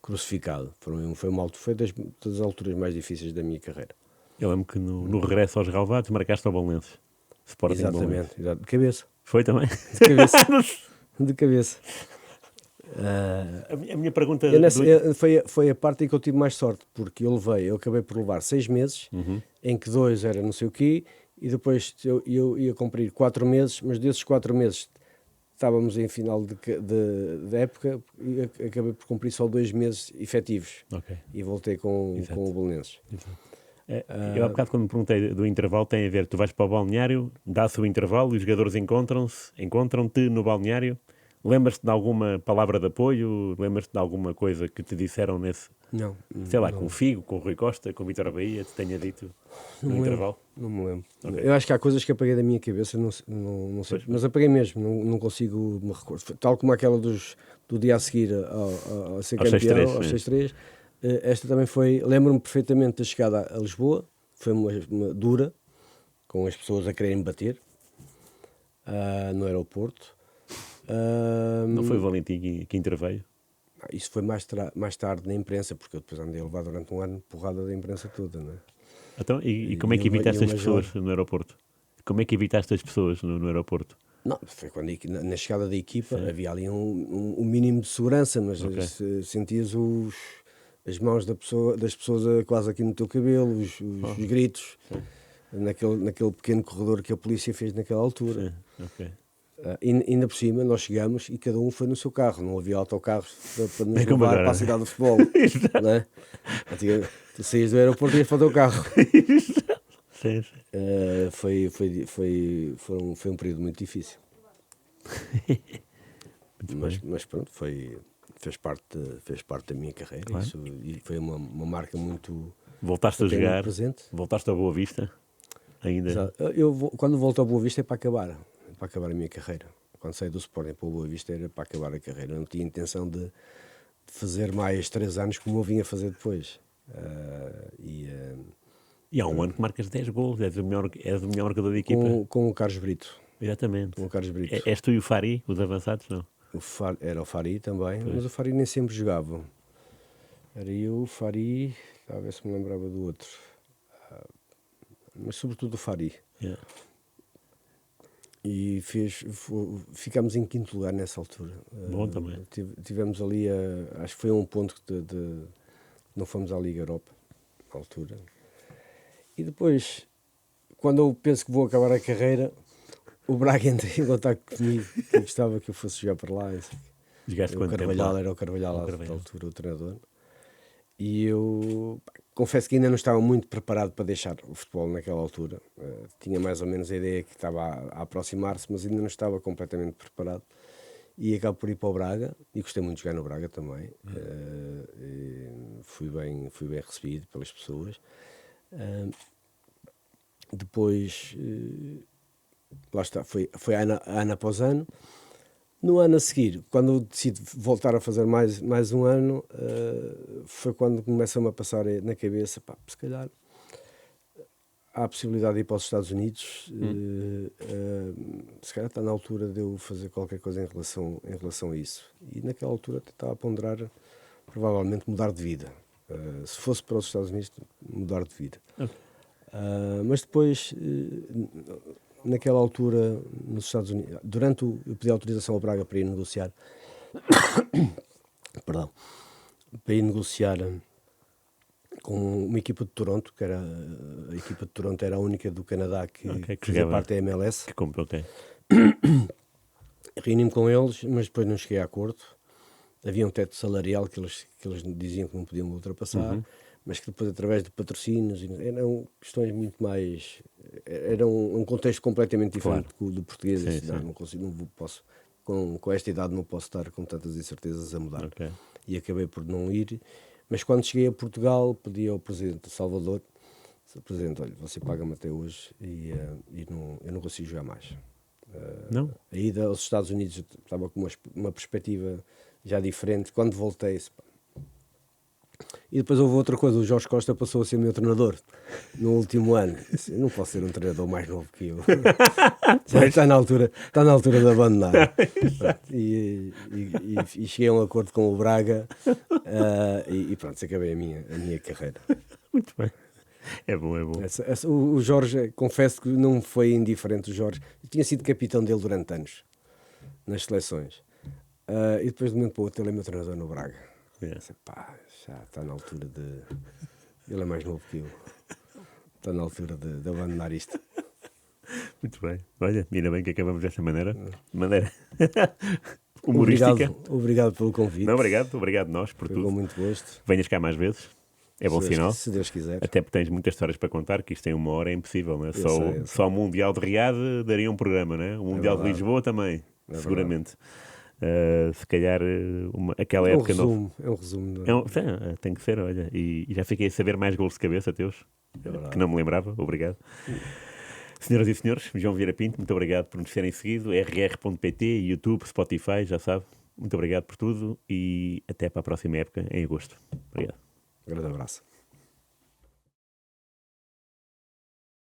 crucificado. Foi das alturas mais difíceis da minha carreira. Eu lembro que no regresso aos relevados marcaste ao Belenenses. Exatamente, de cabeça. Foi também? De cabeça. De cabeça. A minha pergunta... Foi a parte em que eu tive mais sorte, porque eu acabei por levar 6 meses, em que 2 era não sei o quê, e depois eu ia cumprir 4 meses, mas desses 4 meses estávamos em final de época e acabei por cumprir só 2 meses efetivos. E voltei com o Belenenses. Eu há bocado quando me perguntei do intervalo, tem a ver, tu vais para o balneário, dá-se o intervalo e os jogadores encontram-te no balneário. Lembras-te de alguma palavra de apoio? Lembras-te de alguma coisa que te disseram Não. Sei lá, não, com o Figo, com o Rui Costa, com o Vítor Bahia, te tenha dito não no me lembro. intervalo? Não me lembro. Ok. Eu acho que há coisas que apaguei da minha cabeça, não sei, Pois. mas apaguei mesmo, não consigo me recordar. Tal como aquela do dia a seguir ao ser Aos campeão, 6-3, aos sim. 6-3. Esta também foi, lembro-me perfeitamente da chegada a Lisboa, foi uma dura, com as pessoas a quererem me bater no aeroporto. Não foi o Valentim que interveio? Isso foi mais tarde na imprensa, porque eu depois andei a levar durante um ano porrada da imprensa toda, não é? Então, e como é que E uma- evitaste e as uma pessoas jovem. no aeroporto? Como é que evitaste as pessoas no aeroporto? Não, foi quando na chegada da equipa havia ali um mínimo de segurança, mas Ok. sentias as mãos das pessoas quase aqui no teu cabelo, os gritos, naquele pequeno corredor que a polícia fez naquela altura. Sim, ok. Ainda por cima, nós chegamos e cada um foi no seu carro, não havia autocarros para nos É como levar agora. para a cidade do futebol. Não é? Tu saías do aeroporto e ias para o teu carro. Sim, sim. Foi um período muito difícil. Mas pronto, fez parte da minha carreira. Claro. E foi uma marca muito. Voltaste a Até muito jogar, presente. voltaste a Boa Vista, ainda. Exato. Quando volto ao Boa Vista é para acabar a minha carreira. Quando saí do Sporting para o Boa Vista era para acabar a carreira. Eu não tinha intenção de fazer mais 3 anos como eu vinha fazer depois. E há um ano que marcas 10 gols, és o melhor marcador da equipa. Com o Carlos Brito. Exatamente. Com o Carlos Brito. És tu e o Fari, os avançados, não? Era o Fari também, mas o Fari nem sempre jogava. Era eu, o Fari, a ver se me lembrava do outro. Mas sobretudo o Fari. Yeah. E ficámos em 5º lugar nessa altura. Bom também. Tivemos ali, acho que foi um ponto não fomos à Liga Europa, na altura. E depois, quando eu penso que vou acabar a carreira, o Braga entra em contato comigo, que gostava que eu fosse jogar para lá. Jogaste quanto tempo Carvalhal, lá? era o Carvalhal O à Carvalhal. altura, o treinador. E eu confesso que ainda não estava muito preparado para deixar o futebol naquela altura. Tinha mais ou menos a ideia que estava a aproximar-se, mas ainda não estava completamente preparado. E acabo por ir para o Braga, e gostei muito de jogar no Braga também. Fui bem recebido pelas pessoas. Depois, lá está, foi ano após ano. No ano a seguir, quando eu decido voltar a fazer mais um ano, foi quando começa-me a passar na cabeça, se calhar há a possibilidade de ir para os Estados Unidos, se calhar está na altura de eu fazer qualquer coisa em relação a isso. E naquela altura até estava a ponderar, provavelmente, mudar de vida. Se fosse para os Estados Unidos, mudar de vida. Ok. Mas depois, naquela altura, nos Estados Unidos, eu pedi autorização ao Braga para ir negociar, perdão, para ir negociar com uma equipa de Toronto, que era a equipa de Toronto era a única do Canadá que fazia jogava. parte da MLS. Que comprou, ok. Reuni-me com eles, mas depois não cheguei a acordo. Havia um teto salarial que eles diziam que não podiam ultrapassar, mas que depois, através de patrocínios, eram questões muito mais. Era um contexto completamente diferente do português. Sim, Não, sim. não consigo, não posso, com esta idade, não posso estar com tantas incertezas a mudar. Ok. E acabei por não ir. Mas quando cheguei a Portugal, pedi ao Presidente Salvador: Presidente, olha, você paga-me até hoje e eu não consigo jogar mais. Não? A ida aos Estados Unidos eu estava com uma perspectiva já diferente. Quando voltei, e depois houve outra coisa, o Jorge Costa passou a ser meu treinador no último ano. Eu não posso ser um treinador mais novo que eu. Já está na altura de abandonar. E cheguei a um acordo com o Braga e pronto, acabei a minha carreira. Muito bem. É bom, é bom. O Jorge, confesso que não foi indiferente. O Jorge, eu tinha sido capitão dele durante anos nas seleções, e depois de um momento para o outro ele é meu treinador no Braga. Yeah. Já está na altura de. Ele é mais novo que eu. Está na altura de abandonar isto. Muito bem. Olha, ainda bem que acabamos desta maneira. De maneira humorística. Obrigado pelo convite. Não, obrigado nós por Foi com tudo. muito gosto. Venhas cá mais vezes. É bom sinal. Se Deus quiser. Até porque tens muitas histórias para contar, que isto em 1 hora é impossível, não é? Eu sei. Só o Mundial de Riad daria um programa, não é? O Mundial de verdade. Lisboa também, É seguramente. Se calhar aquela É um época não. resumo, é um resumo. Tem que ser, olha. E já fiquei a saber mais golos de cabeça teus, que não me lembrava. Obrigado. Senhoras e senhores, João Vieira Pinto, muito obrigado por nos terem seguido. rr.pt, YouTube, Spotify, já sabe. Muito obrigado por tudo e até para a próxima época, em agosto. Obrigado. Grande abraço.